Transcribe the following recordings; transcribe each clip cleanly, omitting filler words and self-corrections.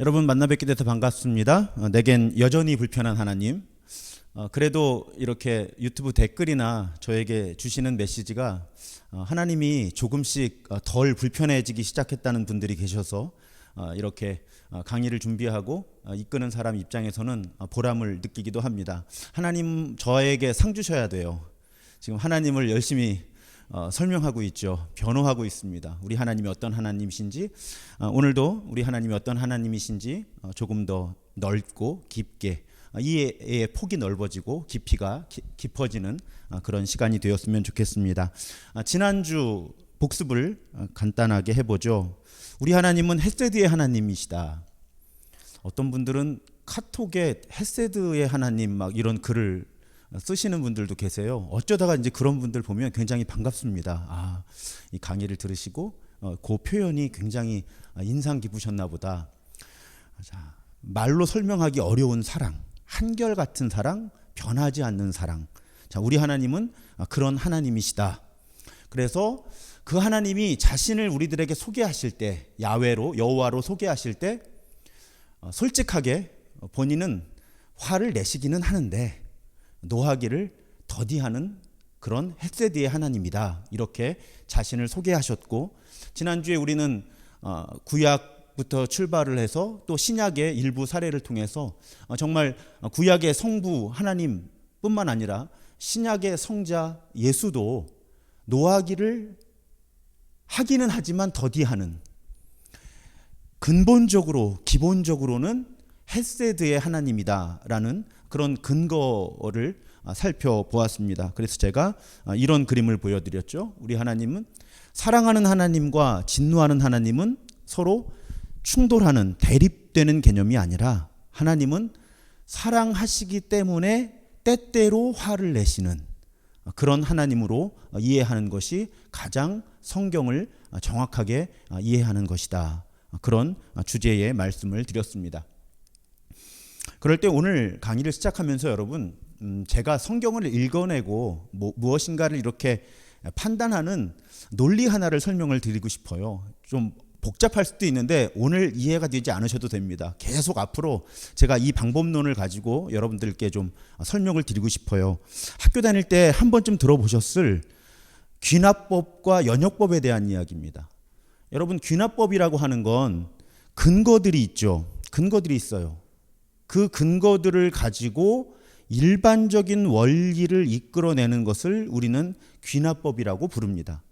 여러분 만나 뵙게 돼서 반갑습니다. 내겐 여전히 불편한 하나님. 그래도 이렇게 유튜브 댓글이나 저에게 주시는 메시지가 하나님이 조금씩 덜 불편해지기 시작했다는 분들이 계셔서 이렇게 강의를 준비하고 이끄는 사람 입장에서는 보람을 느끼기도 합니다. 하나님 저에게 상 주셔야 돼요. 지금 하나님을 열심히 설명하고 있죠. 변호하고 있습니다. 우리 하나님이 어떤 하나님이신지, 오늘도 우리 하나님이 어떤 하나님이신지 조금 더 넓고 깊게, 이해의 폭이 넓어지고 깊이가 깊어지는 그런 시간이 되었으면 좋겠습니다. 지난주 복습을 간단하게 해보죠. 우리 하나님은 헤세드의 하나님이시다. 어떤 분들은 카톡에 헤세드의 하나님 막 이런 글을 쓰시는 분들도 계세요. 어쩌다가 이제 그런 분들 보면 굉장히 반갑습니다. 이 강의를 들으시고 그 표현이 굉장히 인상 깊으셨나 보다. 자, 말로 설명하기 어려운 사랑, 한결같은 사랑, 변하지 않는 사랑. 자, 우리 하나님은 그런 하나님이시다. 그래서 그 하나님이 자신을 우리들에게 소개하실 때, 야훼로, 여호와로 소개하실 때 솔직하게 본인은 화를 내시기는 하는데 노하기를 더디하는 그런 헤세드의 하나님이다. 이렇게 자신을 소개하셨고, 지난주에 우리는 구약부터 출발을 해서 또 신약의 일부 사례를 통해서 정말 구약의 성부 하나님뿐만 아니라 신약의 성자 예수도 노하기를 하기는 하지만 더디하는, 근본적으로 기본적으로는 헤세드의 하나님이다라는 그런 근거를 살펴보았습니다. 그래서 제가 이런 그림을 보여드렸죠. 우리 하나님은 사랑하는 하나님과 진노하는 하나님은 서로 충돌하는, 대립되는 개념이 아니라 하나님은 사랑하시기 때문에 때때로 화를 내시는 그런 하나님으로 이해하는 것이 가장 성경을 정확하게 이해하는 것이다. 그런 주제의 말씀을 드렸습니다. 그럴 때 오늘 강의를 시작하면서 여러분, 제가 성경을 읽어내고 무엇인가를 이렇게 판단하는 논리 하나를 설명을 드리고 싶어요. 좀 복잡할 수도 있는데 오늘 이해가 되지 않으셔도 됩니다. 계속 앞으로 제가 이 방법론을 가지고 여러분들께 좀 설명을 드리고 싶어요. 학교 다닐 때 한 번쯤 들어보셨을 귀납법과 연역법에 대한 이야기입니다. 여러분, 귀납법이라고 하는 건 근거들이 있죠. 근거들이 있어요. 그 근거들을 가지고 일반적인 원리를 이끌어내는 것을 우리는 귀납법이라고 부릅니다.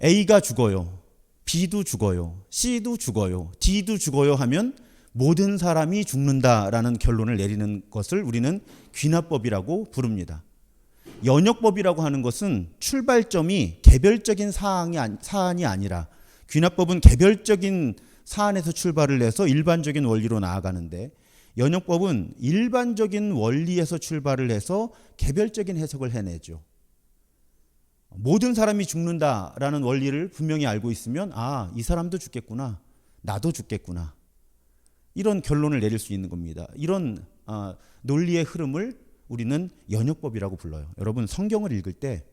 A가 죽어요. B도 죽어요. C도 죽어요. D도 죽어요 하면 모든 사람이 죽는다라는 결론을 내리는 것을 우리는 귀납법이라고 부릅니다. 연역법이라고 하는 것은 출발점이 개별적인 사안이 아니라, 귀납법은 개별적인 사안에서 출발을 해서 일반적인 원리로 나아가는데, 연역법은 일반적인 원리에서 출발을 해서 개별적인 해석을 해내죠. 모든 사람이 죽는다라는 원리를 분명히 알고 있으면 이 사람도 죽겠구나, 나도 죽겠구나, 이런 결론을 내릴 수 있는 겁니다. 이런 논리의 흐름을 우리는 연역법이라고 불러요. 여러분, 성경을 읽을 때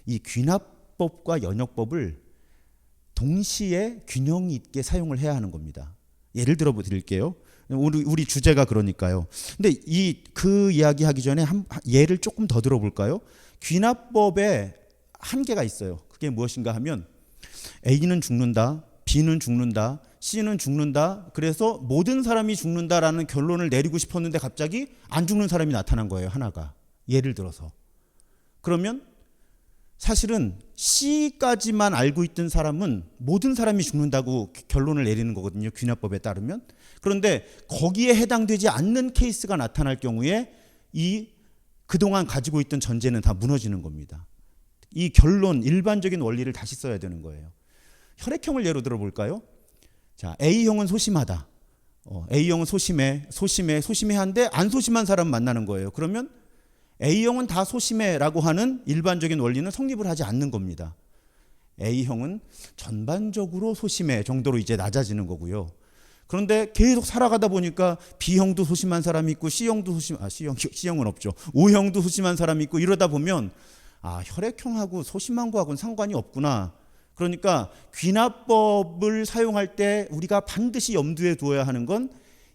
이 귀납법과 연역법을 동시에 균형 있게 사용을 해야 하는 겁니다. 예를 들어 드릴게요. 우리 주제가 그러니까요. 근데 그 이야기 하기 전에 예를 조금 더 들어볼까요? 귀납법에 한계가 있어요. 그게 무엇인가 하면 A는 죽는다, B는 죽는다, C는 죽는다. 그래서 모든 사람이 죽는다라는 결론을 내리고 싶었는데 갑자기 안 죽는 사람이 나타난 거예요. 하나가. 예를 들어서. 그러면 사실은 C까지만 알고 있던 사람은 모든 사람이 죽는다고 결론을 내리는 거거든요. 귀납법에 따르면. 그런데 거기에 해당되지 않는 케이스가 나타날 경우에 그동안 가지고 있던 전제는 다 무너지는 겁니다. 이 결론, 일반적인 원리를 다시 써야 되는 거예요. 혈액형을 예로 들어볼까요? 자, A형은 소심하다. A형은 소심해 한데 안 소심한 사람 만나는 거예요. 그러면 A형은 다 소심해라고 하는 일반적인 원리는 성립을 하지 않는 겁니다. A형은 전반적으로 소심해 정도로 이제 낮아지는 거고요. 그런데 계속 살아가다 보니까 B형도 소심한 사람이 있고 C형도 C형은 없죠. O형도 소심한 사람이 있고 이러다 보면 혈액형하고 소심한 거하고는 상관이 없구나. 그러니까 귀납법을 사용할 때 우리가 반드시 염두에 두어야 하는 건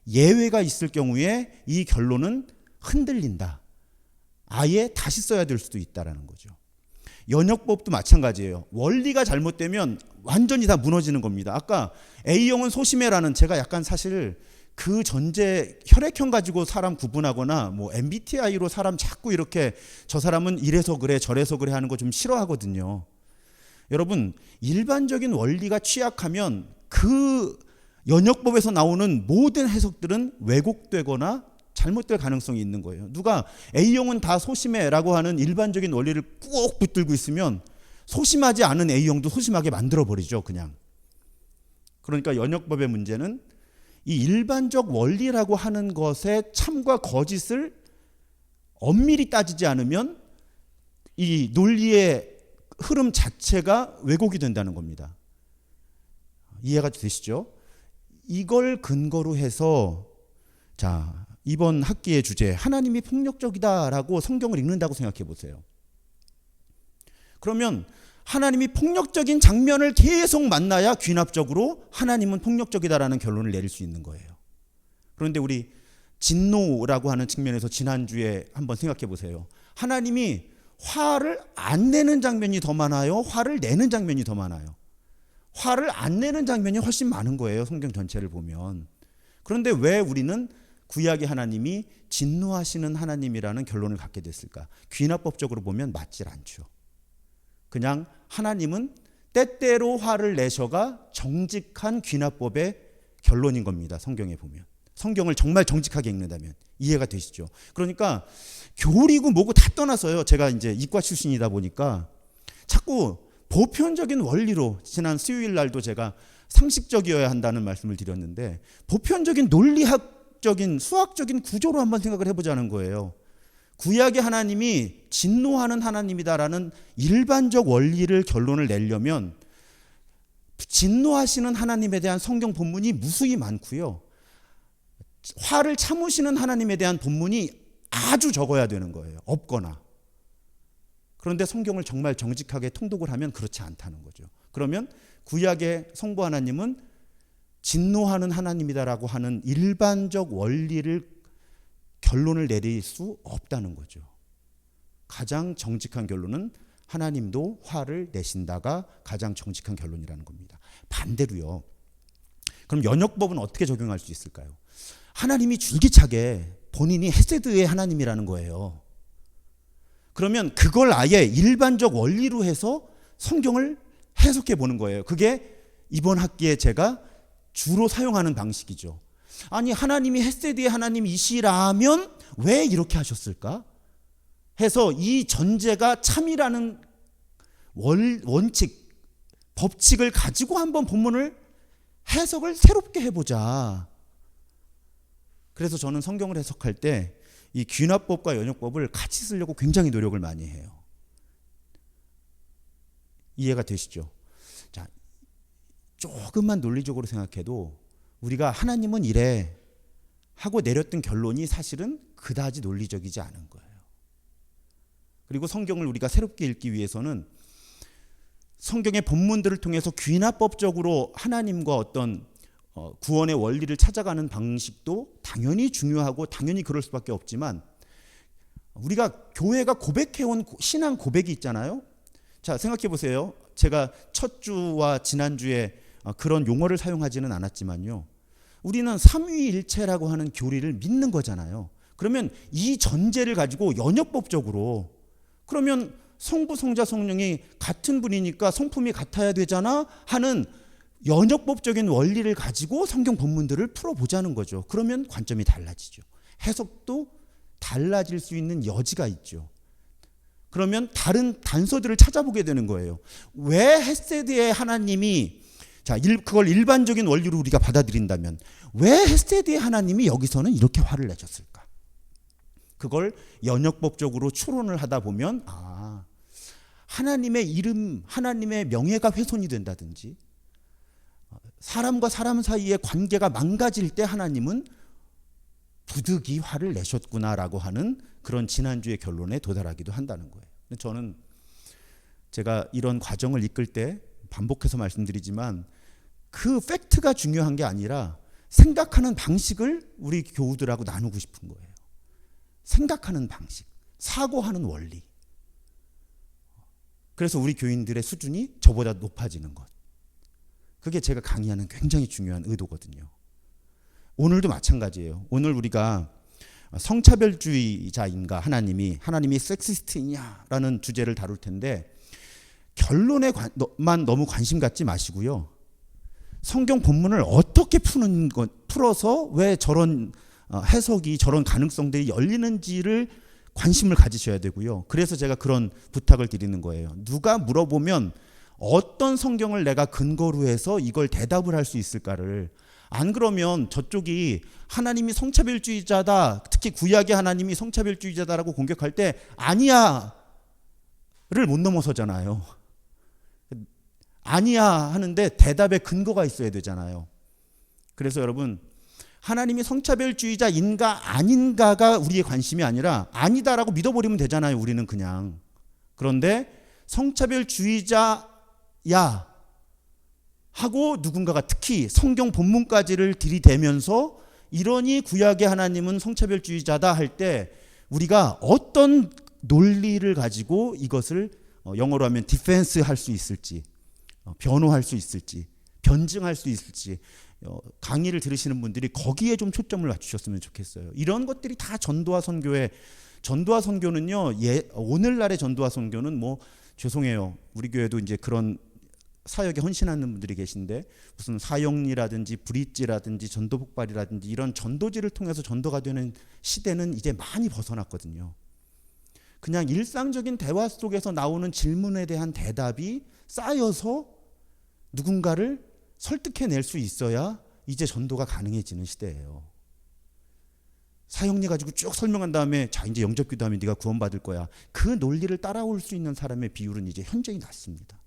예외가 있을 경우에 이 결론은 흔들린다. 아예 다시 써야 될 수도 있다라는 거죠. 연역법도 마찬가지예요. 원리가 잘못되면 완전히 다 무너지는 겁니다. 아까 A형은 소심해라는, 제가 약간 사실 그 전제 혈액형 가지고 사람 구분하거나 뭐 MBTI로 사람 자꾸 이렇게 저 사람은 이래서 그래 저래서 그래 하는 거 좀 싫어하거든요. 여러분, 일반적인 원리가 취약하면 그 연역법에서 나오는 모든 해석들은 왜곡되거나 잘못될 가능성이 있는 거예요. 누가 A형은 다 소심해라고 하는 일반적인 원리를 꾹 붙들고 있으면 소심하지 않은 A형도 소심하게 만들어버리죠, 그냥. 그러니까 연역법의 문제는 이 일반적 원리라고 하는 것의 참과 거짓을 엄밀히 따지지 않으면 이 논리의 흐름 자체가 왜곡이 된다는 겁니다. 이해가 되시죠? 이걸 근거로 해서 자, 이번 학기의 주제, 하나님이 폭력적이다라고 성경을 읽는다고 생각해 보세요. 그러면 하나님이 폭력적인 장면을 계속 만나야 귀납적으로 하나님은 폭력적이다라는 결론을 내릴 수 있는 거예요. 그런데 우리 진노라고 하는 측면에서 지난주에 한번 생각해 보세요. 하나님이 화를 안 내는 장면이 더 많아요? 화를 내는 장면이 더 많아요? 화를 안 내는 장면이 훨씬 많은 거예요, 성경 전체를 보면. 그런데 왜 우리는 구약의 하나님이 진노하시는 하나님이라는 결론을 갖게 됐을까? 귀납법적으로 보면 맞질 않죠. 그냥 하나님은 때때로 화를 내셔가 정직한 귀납법의 결론인 겁니다, 성경에 보면. 성경을 정말 정직하게 읽는다면. 이해가 되시죠? 그러니까 교리고 뭐고 다 떠나서요, 제가 이제 이과 출신이다 보니까 자꾸 보편적인 원리로, 지난 수요일 날도 제가 상식적이어야 한다는 말씀을 드렸는데 보편적인 논리학적인 수학적인 구조로 한번 생각을 해보자는 거예요. 구약의 하나님이 진노하는 하나님이다라는 일반적 원리를 결론을 내려면 진노하시는 하나님에 대한 성경 본문이 무수히 많고요, 화를 참으시는 하나님에 대한 본문이 아주 적어야 되는 거예요, 없거나. 그런데 성경을 정말 정직하게 통독을 하면 그렇지 않다는 거죠. 그러면 구약의 성부 하나님은 진노하는 하나님이다라고 하는 일반적 원리를 결론을 내릴 수 없다는 거죠. 가장 정직한 결론은 하나님도 화를 내신다가 가장 정직한 결론이라는 겁니다. 반대로요, 그럼 연역법은 어떻게 적용할 수 있을까요? 하나님이 줄기차게 본인이 헤세드의 하나님이라는 거예요. 그러면 그걸 아예 일반적 원리로 해서 성경을 해석해 보는 거예요. 그게 이번 학기에 제가 주로 사용하는 방식이죠. 아니, 하나님이 헤세드의 하나님이시라면 왜 이렇게 하셨을까? 해서 이 전제가 참이라는 원칙, 법칙을 가지고 한번 본문을 해석을 새롭게 해보자. 그래서 저는 성경을 해석할 때 이 귀납법과 연역법을 같이 쓰려고 굉장히 노력을 많이 해요. 이해가 되시죠? 자, 조금만 논리적으로 생각해도 우리가 하나님은 이래 하고 내렸던 결론이 사실은 그다지 논리적이지 않은 거예요. 그리고 성경을 우리가 새롭게 읽기 위해서는 성경의 본문들을 통해서 귀납법적으로 하나님과 어떤 구원의 원리를 찾아가는 방식도 당연히 중요하고 당연히 그럴 수밖에 없지만, 우리가 교회가 고백해온 신앙 고백이 있잖아요. 자, 생각해 보세요. 제가 첫 주와 지난주에 그런 용어를 사용하지는 않았지만요, 우리는 삼위일체라고 하는 교리를 믿는 거잖아요. 그러면 이 전제를 가지고 연역법적으로, 그러면 성부, 성자, 성령이 같은 분이니까 성품이 같아야 되잖아 하는 연역법적인 원리를 가지고 성경 본문들을 풀어보자는 거죠. 그러면 관점이 달라지죠. 해석도 달라질 수 있는 여지가 있죠. 그러면 다른 단서들을 찾아보게 되는 거예요. 왜 헤세드의 하나님이, 자, 그걸 일반적인 원리로 우리가 받아들인다면 왜 헤세드의 하나님이 여기서는 이렇게 화를 내셨을까? 그걸 연역법적으로 추론을 하다 보면 하나님의 이름, 하나님의 명예가 훼손이 된다든지 사람과 사람 사이의 관계가 망가질 때 하나님은 부득이 화를 내셨구나라고 하는 그런 지난주의 결론에 도달하기도 한다는 거예요. 저는 제가 이런 과정을 이끌 때 반복해서 말씀드리지만 그 팩트가 중요한 게 아니라 생각하는 방식을 우리 교우들하고 나누고 싶은 거예요. 생각하는 방식, 사고하는 원리. 그래서 우리 교인들의 수준이 저보다 높아지는 것. 그게 제가 강의하는 굉장히 중요한 의도거든요. 오늘도 마찬가지예요. 오늘 우리가 성차별주의자인가 하나님이 섹시스트이냐라는 주제를 다룰 텐데 결론에만 너무 관심 갖지 마시고요. 성경 본문을 어떻게 풀어서 왜 저런 해석이 저런 가능성들이 열리는지를 관심을 가지셔야 되고요. 그래서 제가 그런 부탁을 드리는 거예요. 누가 물어보면 어떤 성경을 내가 근거로 해서 이걸 대답을 할 수 있을까를, 안 그러면 저쪽이 하나님이 성차별주의자다, 특히 구약의 하나님이 성차별주의자다라고 공격할 때 아니야를 못 넘어서잖아요. 아니야 하는데 대답에 근거가 있어야 되잖아요. 그래서 여러분, 하나님이 성차별주의자인가 아닌가가 우리의 관심이 아니라 아니다라고 믿어버리면 되잖아요. 우리는 그냥. 그런데 성차별주의자야 하고 누군가가 특히 성경 본문까지를 들이대면서 이러니 구약의 하나님은 성차별주의자다 할 때 우리가 어떤 논리를 가지고 이것을 영어로 하면 디펜스 할 수 있을지, 변호할 수 있을지, 변증할 수 있을지, 강의를 들으시는 분들이 거기에 좀 초점을 맞추셨으면 좋겠어요. 이런 것들이 다 전도와 선교는요. 오늘날의 전도와 선교는 뭐 죄송해요. 우리 교회도 이제 그런 사역에 헌신하는 분들이 계신데 무슨 사형리라든지 브릿지라든지 전도폭발이라든지 이런 전도지를 통해서 전도가 되는 시대는 이제 많이 벗어났거든요. 그냥 일상적인 대화 속에서 나오는 질문에 대한 대답이 쌓여서 누군가를 설득해낼 수 있어야 이제 전도가 가능해지는 시대예요. 사형리 가지고 쭉 설명한 다음에 자 이제 영접 기도하면 네가 구원받을 거야. 그 논리를 따라올 수 있는 사람의 비율은 이제 현저히 낮습니다.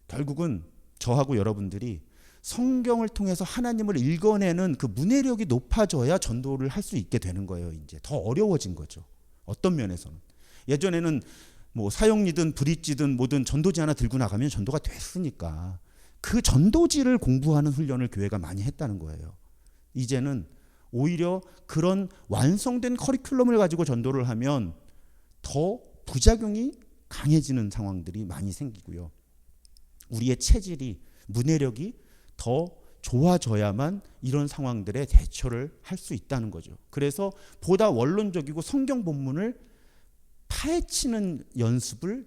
결국은 저하고 여러분들이 성경을 통해서 하나님을 읽어내는 그 문해력이 높아져야 전도를 할 수 있게 되는 거예요. 이제 더 어려워진 거죠. 어떤 면에서는. 예전에는 뭐 사형리든 브릿지든 뭐든 전도지 하나 들고 나가면 전도가 됐으니까 그 전도지를 공부하는 훈련을 교회가 많이 했다는 거예요. 이제는 오히려 그런 완성된 커리큘럼을 가지고 전도를 하면 더 부작용이 강해지는 상황들이 많이 생기고요. 우리의 체질이, 문해력이 더 좋아져야만 이런 상황들에 대처를 할 수 있다는 거죠. 그래서 보다 원론적이고 성경 본문을 파헤치는 연습을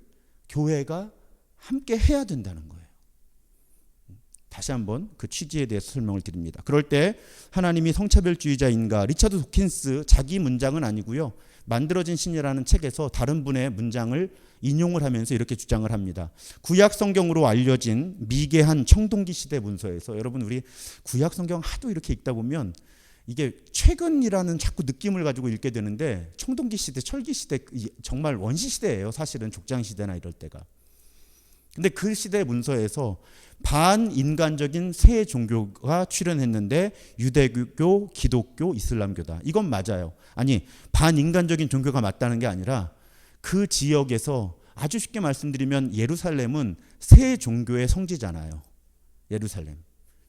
교회가 함께 해야 된다는 거예요. 다시 한번 그 취지에 대해서 설명을 드립니다. 그럴 때 하나님이 성차별주의자인가, 리차드 도킨스 자기 문장은 아니고요. 만들어진 신이라는 책에서 다른 분의 문장을 인용을 하면서 이렇게 주장을 합니다. 구약 성경으로 알려진 미개한 청동기 시대 문서에서, 여러분 우리 구약 성경 하도 이렇게 읽다 보면 이게 최근이라는 자꾸 느낌을 가지고 읽게 되는데 청동기 시대, 철기 시대 정말 원시 시대예요. 사실은 족장 시대나 이럴 때가. 근데 그 시대 문서에서 반인간적인 새 종교가 출현했는데 유대교, 기독교, 이슬람교다. 이건 맞아요. 아니, 반인간적인 종교가 맞다는 게 아니라 그 지역에서 아주 쉽게 말씀드리면 예루살렘은 새 종교의 성지잖아요. 예루살렘.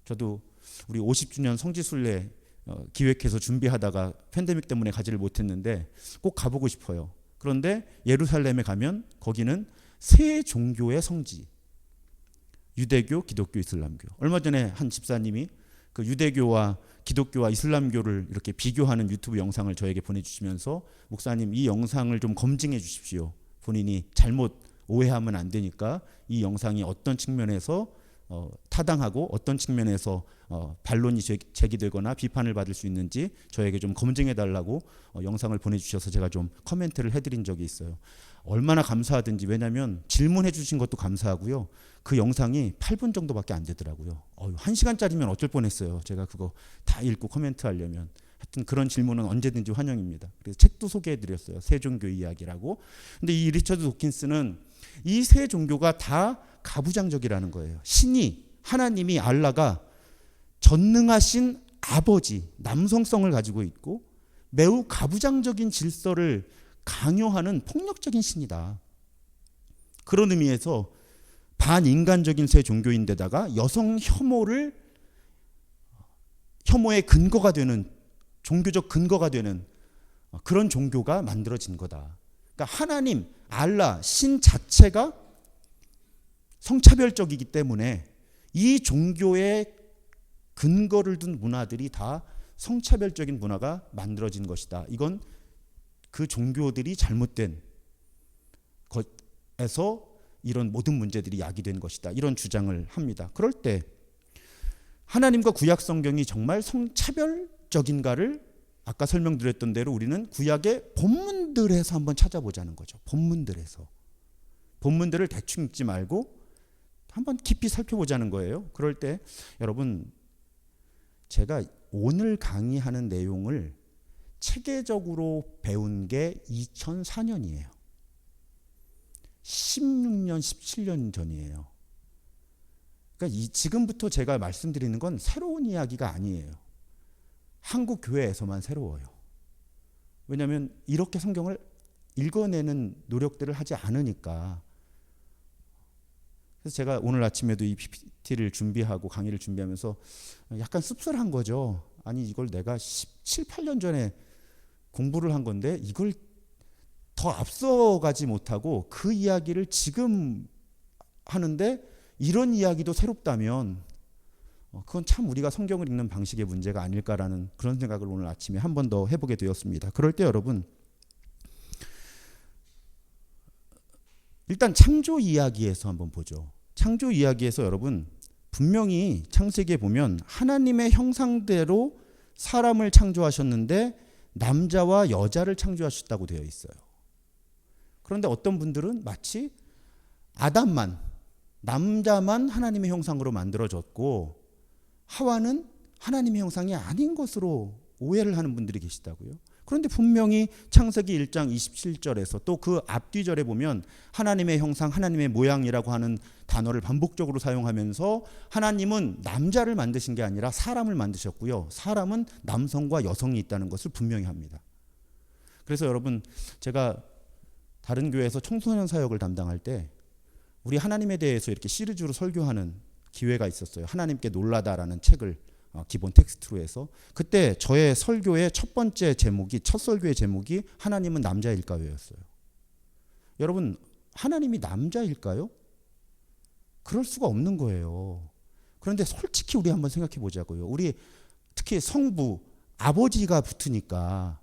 저도 우리 50주년 성지순례 기획해서 준비하다가 팬데믹 때문에 가지를 못했는데 꼭 가보고 싶어요. 그런데 예루살렘에 가면 거기는 새 종교의 성지. 유대교, 기독교, 이슬람교. 얼마 전에 한 집사님이 그 유대교와 기독교와 이슬람교를 이렇게 비교하는 유튜브 영상을 저에게 보내주시면서 목사님 이 영상을 좀 검증해 주십시오. 본인이 잘못 오해하면 안 되니까 이 영상이 어떤 측면에서 타당하고 어떤 측면에서 반론이 제기되거나 비판을 받을 수 있는지 저에게 좀 검증해 달라고 영상을 보내주셔서 제가 좀 코멘트를 해드린 적이 있어요. 얼마나 감사하든지. 왜냐하면 질문해 주신 것도 감사하고요. 그 영상이 8분 정도밖에 안 되더라고요. 1시간짜리면 어쩔 뻔했어요. 제가 그거 다 읽고 코멘트 하려면. 하여튼 그런 질문은 언제든지 환영입니다. 그래서 책도 소개해 드렸어요. 새 종교 이야기라고. 근데 이 리처드 도킨스는 이 새 종교가 다 가부장적이라는 거예요. 신이, 하나님이, 알라가 전능하신 아버지, 남성성을 가지고 있고 매우 가부장적인 질서를 강요하는 폭력적인 신이다. 그런 의미에서 반인간적인 새 종교인데다가 여성 혐오의 근거가 되는, 종교적 근거가 되는 그런 종교가 만들어진 거다. 그러니까 하나님, 알라, 신 자체가 성차별적이기 때문에 이 종교의 근거를 둔 문화들이 다 성차별적인 문화가 만들어진 것이다. 이건 그 종교들이 잘못된 것에서 이런 모든 문제들이 야기된 것이다. 이런 주장을 합니다. 그럴 때 하나님과 구약 성경이 정말 성차별적인가를 아까 설명드렸던 대로 우리는 구약의 본문들에서 한번 찾아보자는 거죠. 본문들에서. 본문들을 대충 읽지 말고 한번 깊이 살펴보자는 거예요. 그럴 때 여러분, 제가 오늘 강의하는 내용을 체계적으로 배운 게 2004년이에요. 16년, 17년 전이에요. 그러니까 지금부터 제가 말씀드리는 건 새로운 이야기가 아니에요. 한국 교회에서만 새로워요. 왜냐하면 이렇게 성경을 읽어내는 노력들을 하지 않으니까. 그래서 제가 오늘 아침에도 이 PPT를 준비하고 강의를 준비하면서 약간 씁쓸한 거죠. 아니, 이걸 내가 17, 8년 전에 공부를 한 건데 이걸 더 앞서가지 못하고 그 이야기를 지금 하는데 이런 이야기도 새롭다면 그건 참 우리가 성경을 읽는 방식의 문제가 아닐까라는 그런 생각을 오늘 아침에 한 번 더 해보게 되었습니다. 그럴 때 여러분, 일단 창조 이야기에서 한번 보죠. 창조 이야기에서 여러분, 분명히 창세기에 보면 하나님의 형상대로 사람을 창조하셨는데 남자와 여자를 창조하셨다고 되어 있어요. 그런데 어떤 분들은 마치 아담만, 남자만 하나님의 형상으로 만들어졌고 하와는 하나님의 형상이 아닌 것으로 오해를 하는 분들이 계시다고요. 그런데 분명히 창세기 1장 27절에서 또 그 앞뒤절에 보면 하나님의 형상, 하나님의 모양이라고 하는 단어를 반복적으로 사용하면서 하나님은 남자를 만드신 게 아니라 사람을 만드셨고요. 사람은 남성과 여성이 있다는 것을 분명히 합니다. 그래서 여러분, 제가 다른 교회에서 청소년 사역을 담당할 때 우리 하나님에 대해서 이렇게 시리즈로 설교하는 기회가 있었어요. 하나님께 놀라다라는 책을 기본 텍스트로 해서, 그때 저의 설교의 첫 번째 제목이, 첫 설교의 제목이 하나님은 남자일까요였어요. 여러분, 하나님이 남자일까요? 그럴 수가 없는 거예요. 그런데 솔직히 우리 한번 생각해 보자고요. 우리 특히 성부, 아버지가 붙으니까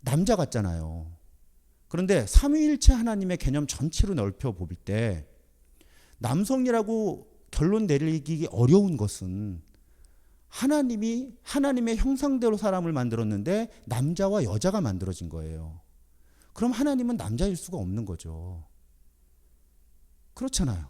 남자 같잖아요. 그런데 삼위일체 하나님의 개념 전체로 넓혀 볼 때 남성이라고 결론 내리기 어려운 것은 하나님이 하나님의 형상대로 사람을 만들었는데 남자와 여자가 만들어진 거예요. 그럼 하나님은 남자일 수가 없는 거죠. 그렇잖아요.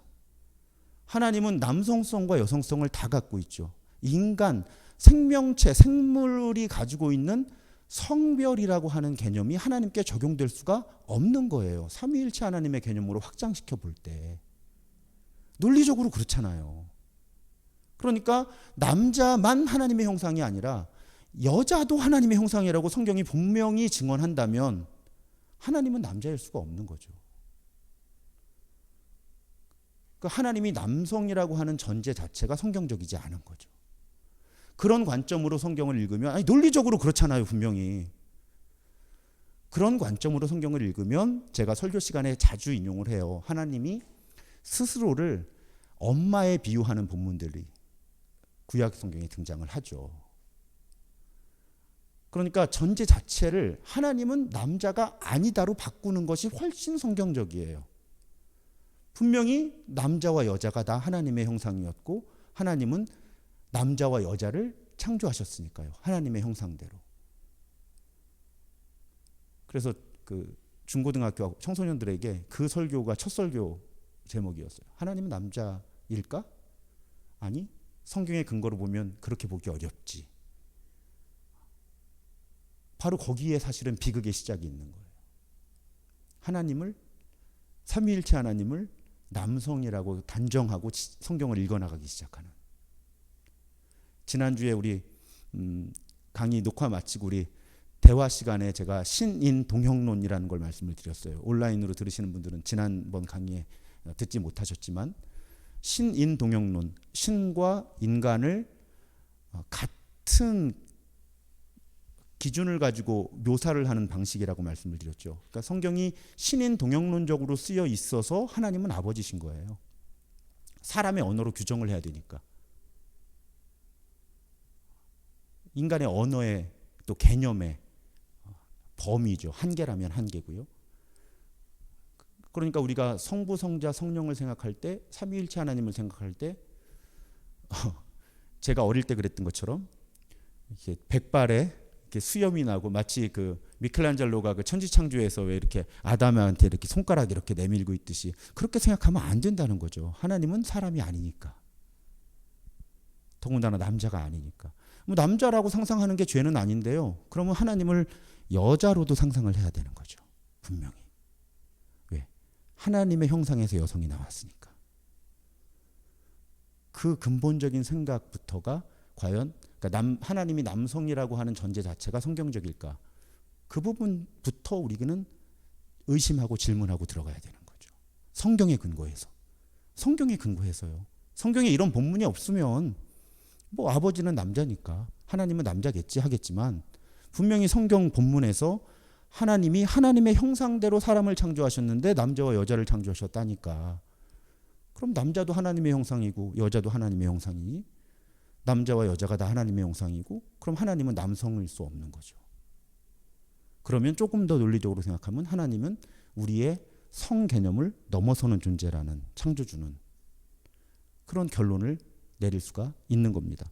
하나님은 남성성과 여성성을 다 갖고 있죠. 인간, 생명체, 생물이 가지고 있는 성별이라고 하는 개념이 하나님께 적용될 수가 없는 거예요. 삼위일체 하나님의 개념으로 확장시켜 볼 때. 논리적으로 그렇잖아요. 그러니까 남자만 하나님의 형상이 아니라 여자도 하나님의 형상이라고 성경이 분명히 증언한다면 하나님은 남자일 수가 없는 거죠. 그러니까 하나님이 남성이라고 하는 전제 자체가 성경적이지 않은 거죠. 그런 관점으로 성경을 읽으면, 아니 논리적으로 그렇잖아요, 분명히. 그런 관점으로 성경을 읽으면 제가 설교 시간에 자주 인용을 해요. 하나님이 스스로를 엄마에 비유하는 본문들이 구약 성경에 등장을 하죠. 그러니까 전제 자체를 하나님은 남자가 아니다로 바꾸는 것이 훨씬 성경적이에요. 분명히 남자와 여자가 다 하나님의 형상이었고 하나님은 남자와 여자를 창조하셨으니까요. 하나님의 형상대로. 그래서 그 중고등학교 청소년들에게 그 설교가 첫 설교 제목이었어요. 하나님은 남자일까? 아니, 성경의 근거로 보면 그렇게 보기 어렵지. 바로 거기에 사실은 비극의 시작이 있는 거예요. 하나님을, 삼위일체 하나님을 남성이라고 단정하고 성경을 읽어나가기 시작하는. 지난주에 우리 강의 녹화 마치고 우리 대화 시간에 제가 신인 동형론이라는 걸 말씀을 드렸어요. 온라인으로 들으시는 분들은 지난번 강의에 듣지 못하셨지만 신인동역론, 신과 인간을 같은 기준을 가지고 묘사를 하는 방식이라고 말씀을 드렸죠. 그러니까 성경이 신인동역론적으로 쓰여 있어서 하나님은 아버지신 거예요. 사람의 언어로 규정을 해야 되니까. 인간의 언어의 또 개념의 범위죠. 한계라면 한계고요. 그러니까 우리가 성부, 성자, 성령을 생각할 때, 삼위일체 하나님을 생각할 때 제가 어릴 때 그랬던 것처럼 이렇게 백발에 이렇게 수염이 나고 마치 그 미켈란젤로가 그 천지창조에서 왜 이렇게 아담한테 이렇게 손가락 이렇게 내밀고 있듯이 그렇게 생각하면 안 된다는 거죠. 하나님은 사람이 아니니까. 더군다나 남자가 아니니까. 뭐 남자라고 상상하는 게 죄는 아닌데요. 그러면 하나님을 여자로도 상상을 해야 되는 거죠. 분명히. 왜? 하나님의 형상에서 여성이 나왔으니까. 그 근본적인 생각부터가 과연 그러니까 하나님이 남성이라고 하는 전제 자체가 성경적일까? 그 부분부터 우리는 의심하고 질문하고 들어가야 되는 거죠. 성경에 근거해서. 성경에 근거해서요. 성경에 이런 본문이 없으면 뭐 아버지는 남자니까 하나님은 남자겠지 하겠지만 분명히 성경 본문에서 하나님이 하나님의 형상대로 사람을 창조하셨는데 남자와 여자를 창조하셨다니까. 그럼 남자도 하나님의 형상이고 여자도 하나님의 형상이니 남자와 여자가 다 하나님의 형상이고 그럼 하나님은 남성일 수 없는 거죠. 그러면 조금 더 논리적으로 생각하면 하나님은 우리의 성 개념을 넘어서는 존재라는 창조주는 그런 결론을 내릴 수가 있는 겁니다.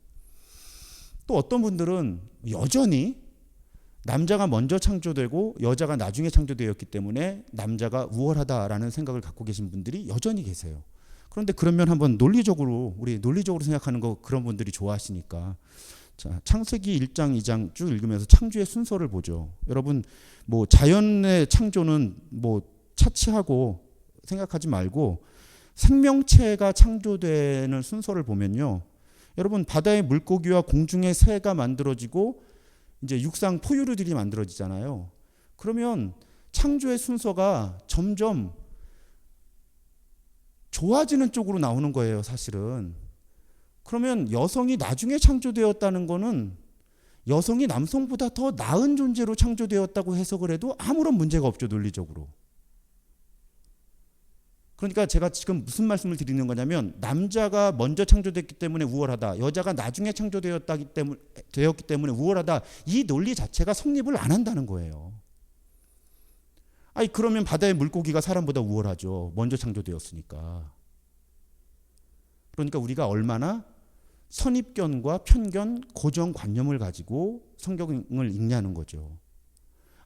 또 어떤 분들은 여전히 남자가 먼저 창조되고 여자가 나중에 창조되었기 때문에 남자가 우월하다라는 생각을 갖고 계신 분들이 여전히 계세요. 그런데 그러면 한번 우리 논리적으로 생각하는 거 그런 분들이 좋아하시니까 자, 창세기 1장, 2장 쭉 읽으면서 창조의 순서를 보죠. 여러분 뭐 자연의 창조는 뭐 차치하고 생각하지 말고 생명체가 창조되는 순서를 보면요. 여러분 바다의 물고기와 공중의 새가 만들어지고 이제 육상 포유류들이 만들어지잖아요. 그러면 창조의 순서가 점점 좋아지는 쪽으로 나오는 거예요, 사실은. 그러면 여성이 나중에 창조되었다는 거는 여성이 남성보다 더 나은 존재로 창조되었다고 해석을 해도 아무런 문제가 없죠, 논리적으로. 그러니까 제가 지금 무슨 말씀을 드리는 거냐면 남자가 먼저 창조됐기 때문에 우월하다. 여자가 나중에 창조되었기 때문에 우월하다. 이 논리 자체가 성립을 안 한다는 거예요. 아니 그러면 바다의 물고기가 사람보다 우월하죠. 먼저 창조되었으니까. 그러니까 우리가 얼마나 선입견과 편견, 고정관념을 가지고 성경을 읽냐는 거죠.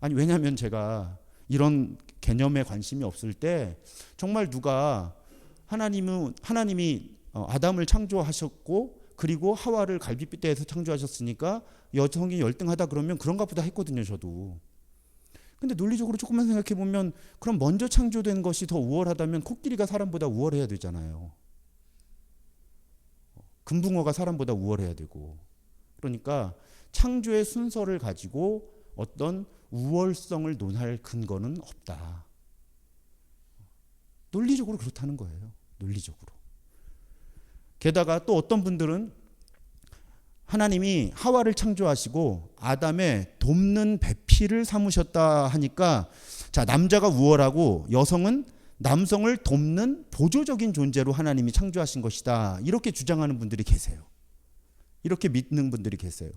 아니 왜냐하면 제가 이런 개념에 관심이 없을 때 정말 누가 하나님이 아담을 창조하셨고 그리고 하와를 갈빗대에서 창조하셨으니까 여성이 열등하다 그러면 그런가 보다 했거든요, 저도. 근데 논리적으로 조금만 생각해 보면 그럼 먼저 창조된 것이 더 우월하다면 코끼리가 사람보다 우월해야 되잖아요. 금붕어가 사람보다 우월해야 되고. 그러니까 창조의 순서를 가지고 어떤 우월성을 논할 근거는 없다. 논리적으로 그렇다는 거예요. 논리적으로. 게다가 또 어떤 분들은 하나님이 하와를 창조하시고 아담의 돕는 배필을 삼으셨다 하니까 자, 남자가 우월하고 여성은 남성을 돕는 보조적인 존재로 하나님이 창조하신 것이다. 이렇게 주장하는 분들이 계세요. 이렇게 믿는 분들이 계세요.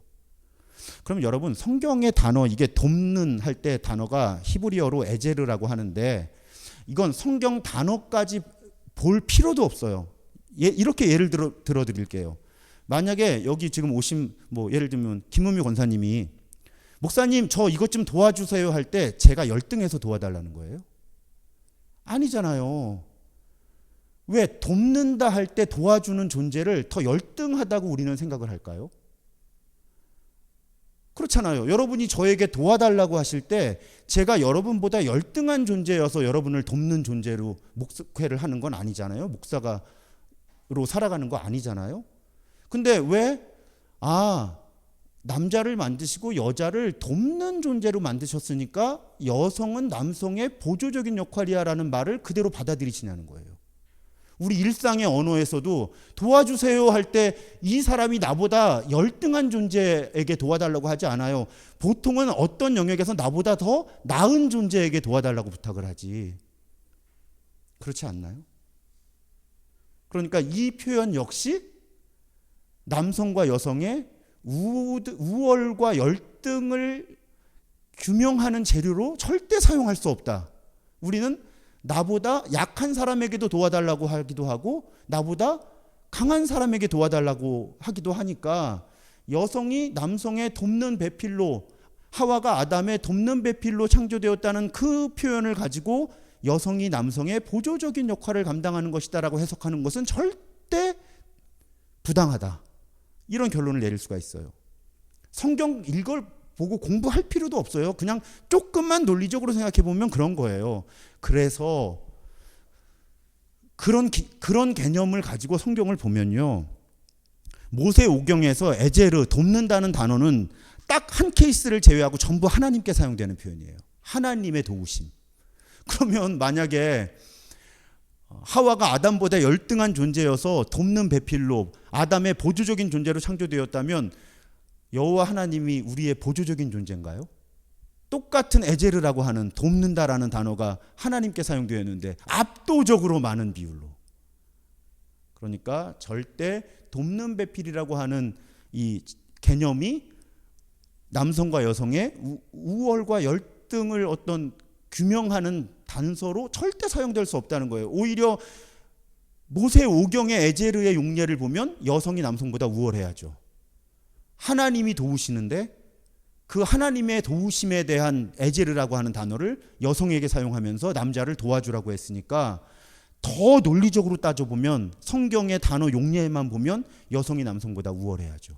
그럼 여러분 성경의 단어 이게 돕는 할 때 단어가 히브리어로 에제르라고 하는데 이건 성경 단어까지 볼 필요도 없어요. 이렇게 예를 들어 드릴게요. 만약에 여기 지금 오신 뭐 예를 들면 김은미 권사님이 목사님 저 이것 좀 도와주세요 할 때 제가 열등해서 도와달라는 거예요? 아니잖아요. 왜 돕는다 할 때 도와주는 존재를 더 열등하다고 우리는 생각을 할까요? 그렇잖아요. 여러분이 저에게 도와달라고 하실 때 제가 여러분보다 열등한 존재여서 여러분을 돕는 존재로 목회를 하는 건 아니잖아요. 목사가로 살아가는 거 아니잖아요. 근데 왜 남자를 만드시고 여자를 돕는 존재로 만드셨으니까 여성은 남성의 보조적인 역할이야라는 말을 그대로 받아들이시냐는 거예요. 우리 일상의 언어에서도 도와주세요 할 때 이 사람이 나보다 열등한 존재에게 도와달라고 하지 않아요. 보통은 어떤 영역에서 나보다 더 나은 존재에게 도와달라고 부탁을 하지. 그렇지 않나요? 그러니까 이 표현 역시 남성과 여성의 우월과 열등을 규명하는 재료로 절대 사용할 수 없다. 우리는 나보다 약한 사람에게도 도와달라고 하기도 하고 나보다 강한 사람에게 도와달라고 하기도 하니까 여성이 남성의 돕는 배필로, 하와가 아담의 돕는 배필로 창조되었다는 그 표현을 가지고 여성이 남성의 보조적인 역할을 감당하는 것이다라고 해석하는 것은 절대 부당하다. 이런 결론을 내릴 수가 있어요. 성경 이걸 보고 공부할 필요도 없어요. 그냥 조금만 논리적으로 생각해 보면 그런 거예요. 그래서 그런 개념을 가지고 성경을 보면요, 모세오경에서 에제르, 돕는다는 단어는 딱 한 케이스를 제외하고 전부 하나님께 사용되는 표현이에요. 하나님의 도우심. 그러면 만약에 하와가 아담보다 열등한 존재여서 돕는 배필로 아담의 보조적인 존재로 창조되었다면 여호와 하나님이 우리의 보조적인 존재인가요? 똑같은 에제르라고 하는 돕는다라는 단어가 하나님께 사용되었는데 압도적으로 많은 비율로. 그러니까 절대 돕는 배필이라고 하는 이 개념이 남성과 여성의 우월과 열등을 어떤 규명하는 단서로 절대 사용될 수 없다는 거예요. 오히려 모세오경의 에제르의 용례를 보면 여성이 남성보다 우월해야죠. 하나님이 도우시는데 그 하나님의 도우심에 대한 에제르라고 하는 단어를 여성에게 사용하면서 남자를 도와주라고 했으니까 더 논리적으로 따져보면 성경의 단어 용례만 보면 여성이 남성보다 우월해야죠.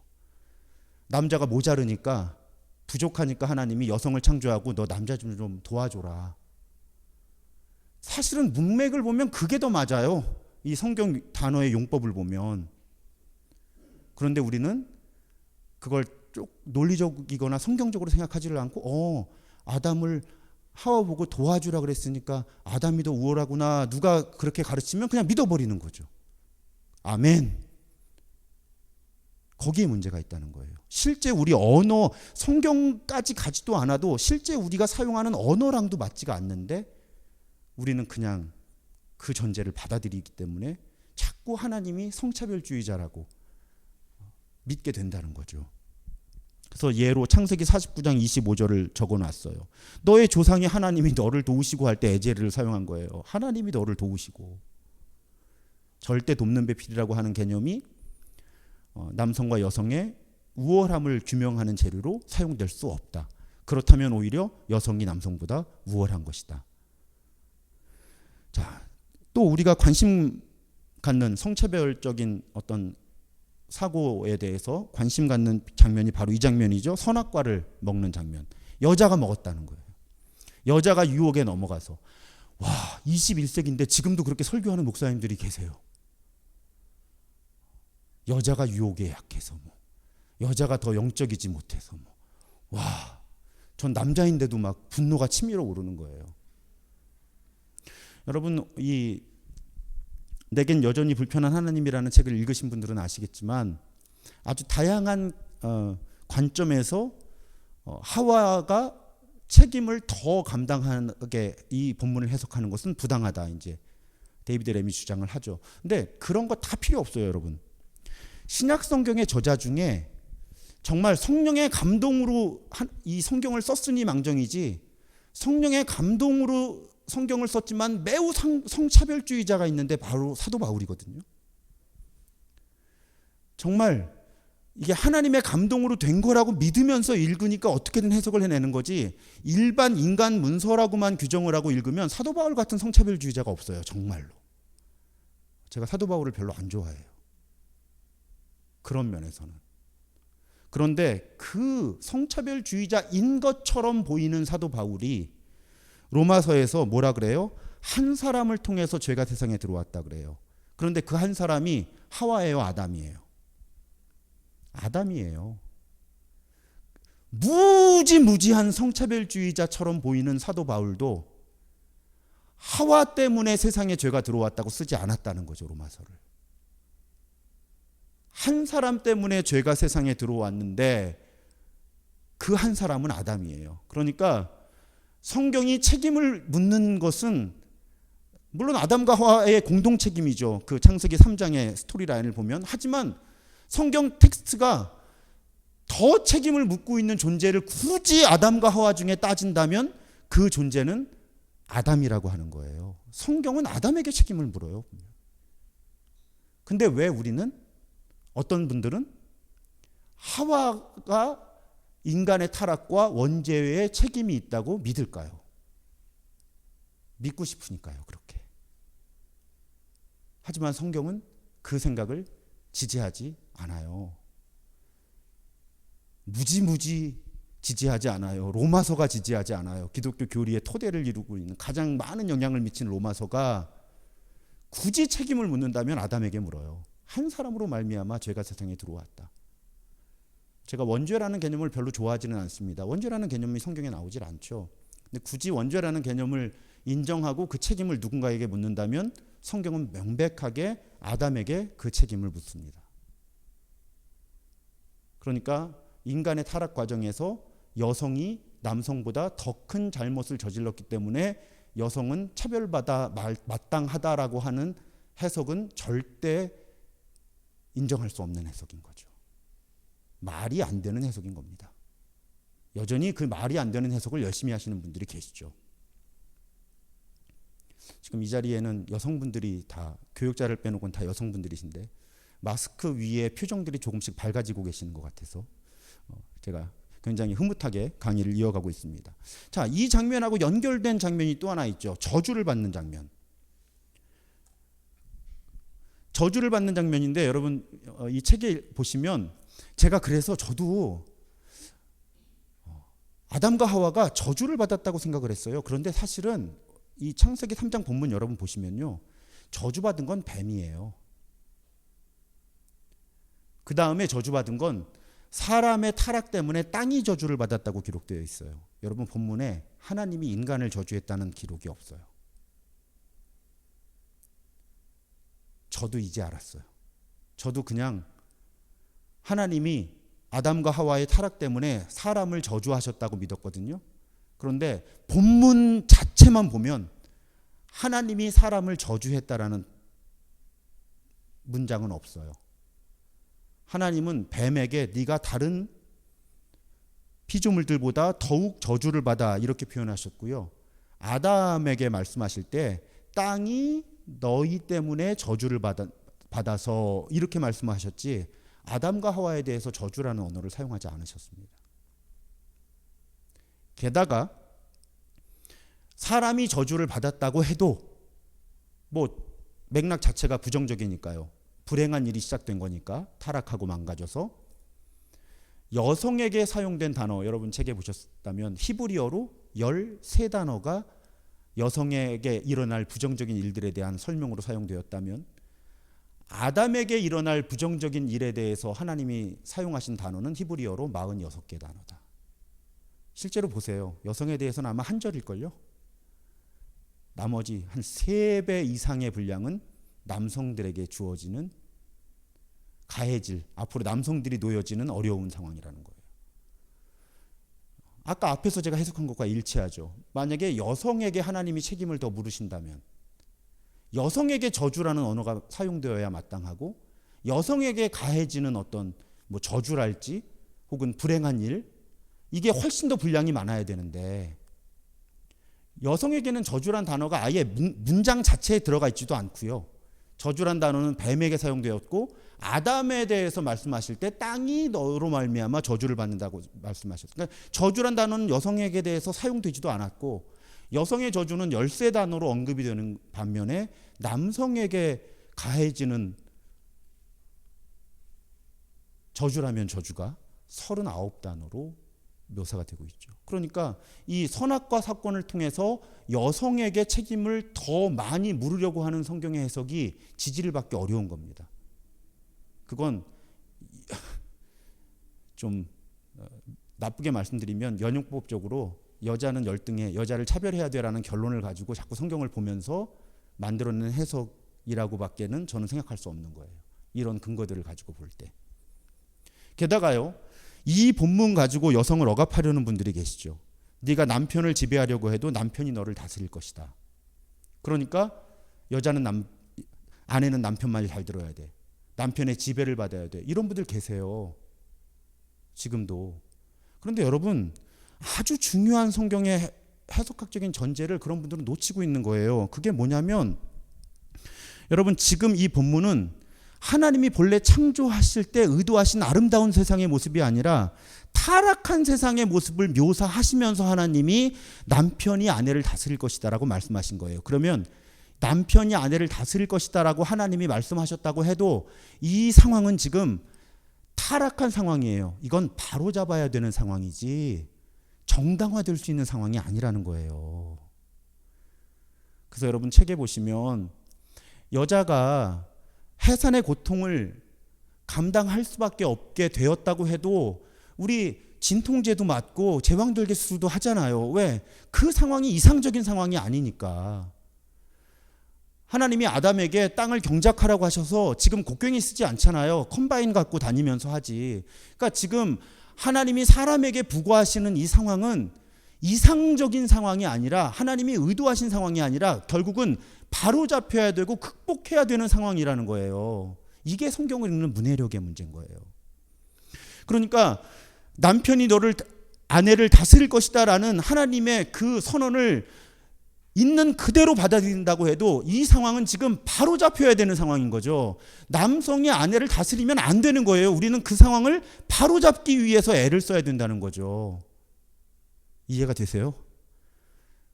남자가 모자르니까, 부족하니까 하나님이 여성을 창조하고 너 남자 좀 도와줘라. 사실은 문맥을 보면 그게 더 맞아요. 이 성경 단어의 용법을 보면. 그런데 우리는 그걸 논리적이거나 성경적으로 생각하지를 않고 아담을 하와 보고 도와주라 그랬으니까 아담이 더 우월하구나, 누가 그렇게 가르치면 그냥 믿어버리는 거죠. 아멘. 거기에 문제가 있다는 거예요. 실제 우리 언어, 성경까지 가지도 않아도 실제 우리가 사용하는 언어랑도 맞지가 않는데 우리는 그냥 그 전제를 받아들이기 때문에 자꾸 하나님이 성차별주의자라고 믿게 된다는 거죠. 그래서 예로 창세기 49장 25절을 적어놨어요. 너의 조상이 하나님이 너를 도우시고 할 때 에제르를 사용한 거예요. 하나님이 너를 도우시고. 절대 돕는 배필이라고 하는 개념이 남성과 여성의 우월함을 규명하는 재료로 사용될 수 없다. 그렇다면 오히려 여성이 남성보다 우월한 것이다. 자, 또 우리가 관심 갖는 성차별적인 어떤 사고에 대해서 관심 갖는 장면이 바로 이 장면이죠. 선악과를 먹는 장면. 여자가 먹었다는 거예요. 여자가 유혹에 넘어가서, 와, 21세기인데 지금도 그렇게 설교하는 목사님들이 계세요. 여자가 유혹에 약해서 여자가 더 영적이지 못해서 와, 전 남자인데도 막 분노가 치밀어 오르는 거예요. 여러분, 이 내겐 여전히 불편한 하나님이라는 책을 읽으신 분들은 아시겠지만 아주 다양한 관점에서 하와가 책임을 더 감당하게 이 본문을 해석하는 것은 부당하다, 이제 데이비드 램이 주장을 하죠. 근데 그런 거 다 필요 없어요, 여러분. 신약 성경의 저자 중에 정말 성령의 감동으로 이 성경을 썼으니 망정이지, 성령의 감동으로 성경을 썼지만 매우 성차별주의자가 있는데 바로 사도 바울이거든요. 정말 이게 하나님의 감동으로 된 거라고 믿으면서 읽으니까 어떻게든 해석을 해내는 거지, 일반 인간 문서라고만 규정을 하고 읽으면 사도 바울 같은 성차별주의자가 없어요. 정말로. 제가 사도 바울을 별로 안 좋아해요. 그런 면에서는. 그런데 그 성차별주의자인 것처럼 보이는 사도 바울이 로마서에서 뭐라 그래요? 한 사람을 통해서 죄가 세상에 들어왔다 그래요. 그런데 그 한 사람이 하와예요, 아담이에요? 아담이에요. 무지무지한 성차별주의자처럼 보이는 사도 바울도 하와 때문에 세상에 죄가 들어왔다고 쓰지 않았다는 거죠. 로마서를. 한 사람 때문에 죄가 세상에 들어왔는데 그 한 사람은 아담이에요. 그러니까 성경이 책임을 묻는 것은 물론 아담과 하와의 공동 책임이죠. 그 창세기 3장의 스토리라인을 보면. 하지만 성경 텍스트가 더 책임을 묻고 있는 존재를 굳이 아담과 하와 중에 따진다면 그 존재는 아담이라고 하는 거예요. 성경은 아담에게 책임을 물어요. 근데 왜 우리는, 어떤 분들은 하와가 인간의 타락과 원죄에 책임이 있다고 믿을까요? 믿고 싶으니까요, 그렇게. 하지만 성경은 그 생각을 지지하지 않아요. 무지무지 지지하지 않아요. 로마서가 지지하지 않아요. 기독교 교리의 토대를 이루고 있는 가장 많은 영향을 미치는 로마서가 굳이 책임을 묻는다면 아담에게 물어요. 한 사람으로 말미암아 죄가 세상에 들어왔다. 제가 원죄라는 개념을 별로 좋아하지는 않습니다. 원죄라는 개념이 성경에 나오질 않죠. 근데 굳이 원죄라는 개념을 인정하고 그 책임을 누군가에게 묻는다면 성경은 명백하게 아담에게 그 책임을 묻습니다. 그러니까 인간의 타락 과정에서 여성이 남성보다 더 큰 잘못을 저질렀기 때문에 여성은 차별받아 마땅하다라고 하는 해석은 절대 인정할 수 없는 해석인 거죠. 말이 안 되는 해석인 겁니다. 여전히 그 말이 안 되는 해석을 열심히 하시는 분들이 계시죠. 지금 이 자리에는 여성분들이 다, 교육자를 빼놓고는 다 여성분들이신데 마스크 위에 표정들이 조금씩 밝아지고 계시는 것 같아서 제가 굉장히 흐뭇하게 강의를 이어가고 있습니다. 자, 이 장면하고 연결된 장면이 또 하나 있죠. 저주를 받는 장면. 저주를 받는 장면인데 여러분 이 책에 보시면 제가 그래서 저도 아담과 하와가 저주를 받았다고 생각을 했어요. 그런데 사실은 이 창세기 3장 본문 여러분 보시면요. 저주받은 건 뱀이에요. 그 다음에 저주받은 건 사람의 타락 때문에 땅이 저주를 받았다고 기록되어 있어요. 여러분 본문에 하나님이 인간을 저주했다는 기록이 없어요. 저도 이제 알았어요. 저도 그냥 하나님이 아담과 하와의 타락 때문에 사람을 저주하셨다고 믿었거든요. 그런데 본문 자체만 보면 하나님이 사람을 저주했다라는 문장은 없어요. 하나님은 뱀에게 네가 다른 피조물들보다 더욱 저주를 받아 이렇게 표현하셨고요. 아담에게 말씀하실 때 땅이 너희 때문에 저주를 받아서 이렇게 말씀하셨지 아담과 하와에 대해서 저주라는 언어를 사용하지 않으셨습니다. 게다가 사람이 저주를 받았다고 해도 뭐 맥락 자체가 부정적이니까요. 불행한 일이 시작된 거니까 타락하고 망가져서 여성에게 사용된 단어 여러분 책에 보셨다면 히브리어로 13단어가 여성에게 일어날 부정적인 일들에 대한 설명으로 사용되었다면 아담에게 일어날 부정적인 일에 대해서 하나님이 사용하신 단어는 히브리어로 46개 단어다. 실제로 보세요. 여성에 대해서는 아마 한 절일걸요. 나머지 한 3배 이상의 분량은 남성들에게 주어지는 가해질, 앞으로 남성들이 놓여지는 어려운 상황이라는 거예요. 아까 앞에서 제가 해석한 것과 일치하죠. 만약에 여성에게 하나님이 책임을 더 물으신다면 여성에게 저주라는 언어가 사용되어야 마땅하고 여성에게 가해지는 어떤 뭐 저주랄지 혹은 불행한 일 이게 훨씬 더 분량이 많아야 되는데 여성에게는 저주란 단어가 아예 문장 자체에 들어가 있지도 않고요. 저주란 단어는 뱀에게 사용되었고 아담에 대해서 말씀하실 때 땅이 너로 말미암아 저주를 받는다고 말씀하셨어요. 그러니까 저주란 단어는 여성에게 대해서 사용되지도 않았고 여성의 저주는 13단어로 언급이 되는 반면에 남성에게 가해지는 저주라면 저주가 39단어로 묘사가 되고 있죠. 그러니까 이 선악과 사건을 통해서 여성에게 책임을 더 많이 물으려고 하는 성경의 해석이 지지를 받기 어려운 겁니다. 그건 좀 나쁘게 말씀드리면 연용법적으로 여자는 열등해, 여자를 차별해야 돼라는 결론을 가지고 자꾸 성경을 보면서 만들어낸 해석이라고 밖에는 저는 생각할 수 없는 거예요. 이런 근거들을 가지고 볼 때. 게다가요, 이 본문 가지고 여성을 억압하려는 분들이 계시죠. 네가 남편을 지배하려고 해도 남편이 너를 다스릴 것이다. 그러니까 아내는 남편 말 잘 들어야 돼. 남편의 지배를 받아야 돼. 이런 분들 계세요. 지금도. 그런데 여러분, 아주 중요한 성경의 해석학적인 전제를 그런 분들은 놓치고 있는 거예요. 그게 뭐냐면, 여러분, 지금 이 본문은 하나님이 본래 창조하실 때 의도하신 아름다운 세상의 모습이 아니라 타락한 세상의 모습을 묘사하시면서 하나님이 남편이 아내를 다스릴 것이다라고 말씀하신 거예요. 그러면 남편이 아내를 다스릴 것이다라고 하나님이 말씀하셨다고 해도 이 상황은 지금 타락한 상황이에요. 이건 바로잡아야 되는 상황이지 정당화될 수 있는 상황이 아니라는 거예요. 그래서 여러분, 책에 보시면 여자가 해산의 고통을 감당할 수밖에 없게 되었다고 해도 우리 진통제도 맞고 제왕절개수도 하잖아요. 왜? 그 상황이 이상적인 상황이 아니니까. 하나님이 아담에게 땅을 경작하라고 하셔서 지금 곡괭이 쓰지 않잖아요. 컴바인 갖고 다니면서 하지. 그러니까 지금 하나님이 사람에게 부과하시는 이 상황은 이상적인 상황이 아니라, 하나님이 의도하신 상황이 아니라 결국은 바로잡혀야 되고 극복해야 되는 상황이라는 거예요. 이게 성경을 읽는 문해력의 문제인 거예요. 그러니까 남편이 아내를 다스릴 것이다 라는 하나님의 그 선언을 있는 그대로 받아들인다고 해도 이 상황은 지금 바로잡혀야 되는 상황인 거죠. 남성이 아내를 다스리면 안 되는 거예요. 우리는 그 상황을 바로잡기 위해서 애를 써야 된다는 거죠. 이해가 되세요?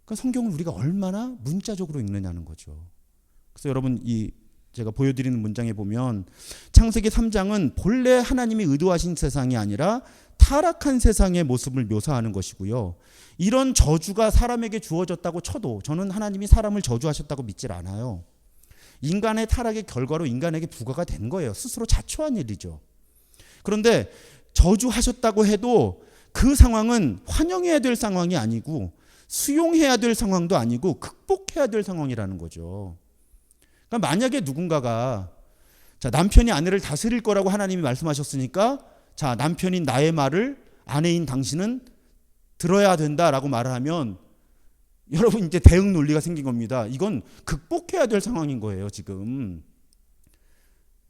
그러니까 성경을 우리가 얼마나 문자적으로 읽느냐는 거죠. 그래서 여러분, 제가 보여드리는 문장에 보면 창세기 3장은 본래 하나님이 의도하신 세상이 아니라 타락한 세상의 모습을 묘사하는 것이고요. 이런 저주가 사람에게 주어졌다고 쳐도 저는 하나님이 사람을 저주하셨다고 믿질 않아요. 인간의 타락의 결과로 인간에게 부과가 된 거예요. 스스로 자초한 일이죠. 그런데 저주하셨다고 해도 그 상황은 환영해야 될 상황이 아니고 수용해야 될 상황도 아니고 극복해야 될 상황이라는 거죠. 그러니까 만약에 누군가가 남편이 아내를 다스릴 거라고 하나님이 말씀하셨으니까 남편인 나의 말을 아내인 당신은 들어야 된다라고 말을 하면 여러분, 이제 대응 논리가 생긴 겁니다. 이건 극복해야 될 상황인 거예요. 지금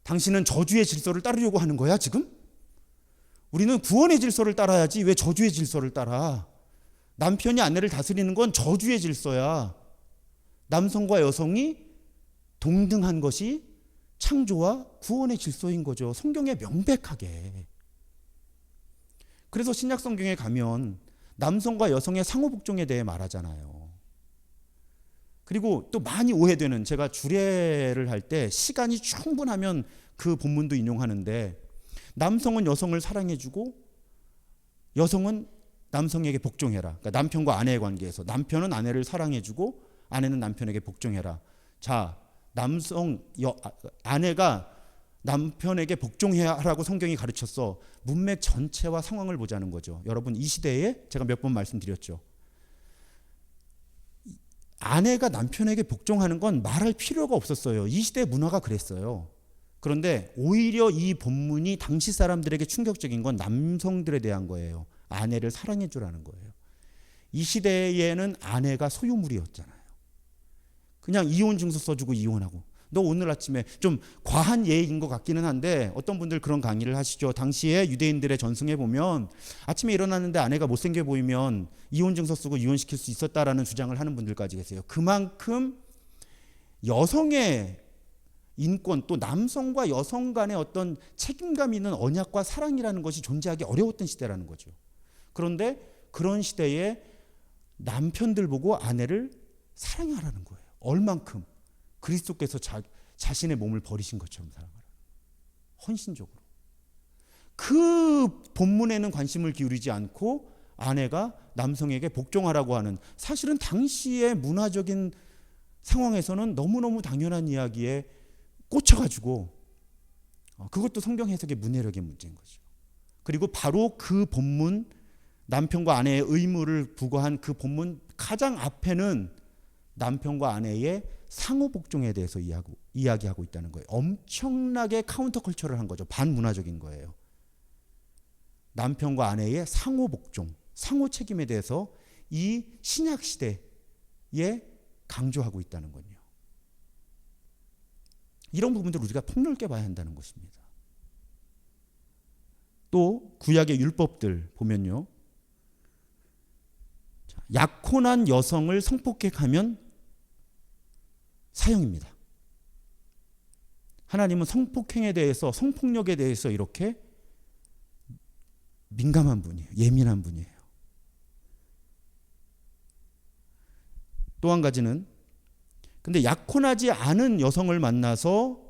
당신은 저주의 질서를 따르려고 하는 거야. 지금 우리는 구원의 질서를 따라야지 왜 저주의 질서를 따라? 남편이 아내를 다스리는 건 저주의 질서야. 남성과 여성이 동등한 것이 창조와 구원의 질서인 거죠. 성경에 명백하게. 그래서 신약 성경에 가면 남성과 여성의 상호복종에 대해 말하잖아요. 그리고 또 많이 오해되는, 제가 주례를 할 때 시간이 충분하면 그 본문도 인용하는데, 남성은 여성을 사랑해주고 여성은 남성에게 복종해라. 그러니까 남편과 아내의 관계에서 남편은 아내를 사랑해주고 아내는 남편에게 복종해라. 아내가 남편에게 복종해야 하라고 성경이 가르쳤어. 문맥 전체와 상황을 보자는 거죠. 여러분, 이 시대에 제가 몇 번 말씀드렸죠. 아내가 남편에게 복종하는 건 말할 필요가 없었어요. 이 시대의 문화가 그랬어요. 그런데 오히려 이 본문이 당시 사람들에게 충격적인 건 남성들에 대한 거예요. 아내를 사랑해 주라는 거예요. 이 시대에는 아내가 소유물이었잖아요. 그냥 이혼 증서 써주고 이혼하고. 너 오늘 아침에 좀 과한 예인 것 같기는 한데 어떤 분들 그런 강의를 하시죠. 당시에 유대인들의 전승에 보면 아침에 일어났는데 아내가 못생겨 보이면 이혼 증서 쓰고 이혼시킬 수 있었다라는 주장을 하는 분들까지 계세요. 그만큼 여성의 인권, 또 남성과 여성 간의 어떤 책임감 있는 언약과 사랑이라는 것이 존재하기 어려웠던 시대라는 거죠. 그런데 그런 시대에 남편들 보고 아내를 사랑하라는 거예요. 얼만큼? 그리스도께서 자신의 몸을 버리신 것처럼 사랑하라. 헌신적으로. 그 본문에는 관심을 기울이지 않고 아내가 남성에게 복종하라고 하는, 사실은 당시의 문화적인 상황에서는 너무너무 당연한 이야기에 꽂혀가지고 그것도 성경 해석의 문해력의 문제인 거죠. 그리고 바로 그 본문 남편과 아내의 의무를 부과한 그 본문 가장 앞에는 남편과 아내의 상호 복종에 대해서 이야기하고 있다는 거예요. 엄청나게 카운터 컬처를 한 거죠. 반문화적인 거예요. 남편과 아내의 상호 복종, 상호 책임에 대해서 이 신약 시대에 강조하고 있다는 거요. 이런 부분들을 우리가 폭넓게 봐야 한다는 것입니다. 또 구약의 율법들 보면요. 약혼한 여성을 성폭행하면 사형입니다. 하나님은 성폭행에 대해서, 성폭력에 대해서 이렇게 민감한 분이에요. 예민한 분이에요. 또 한 가지는, 근데 약혼하지 않은 여성을 만나서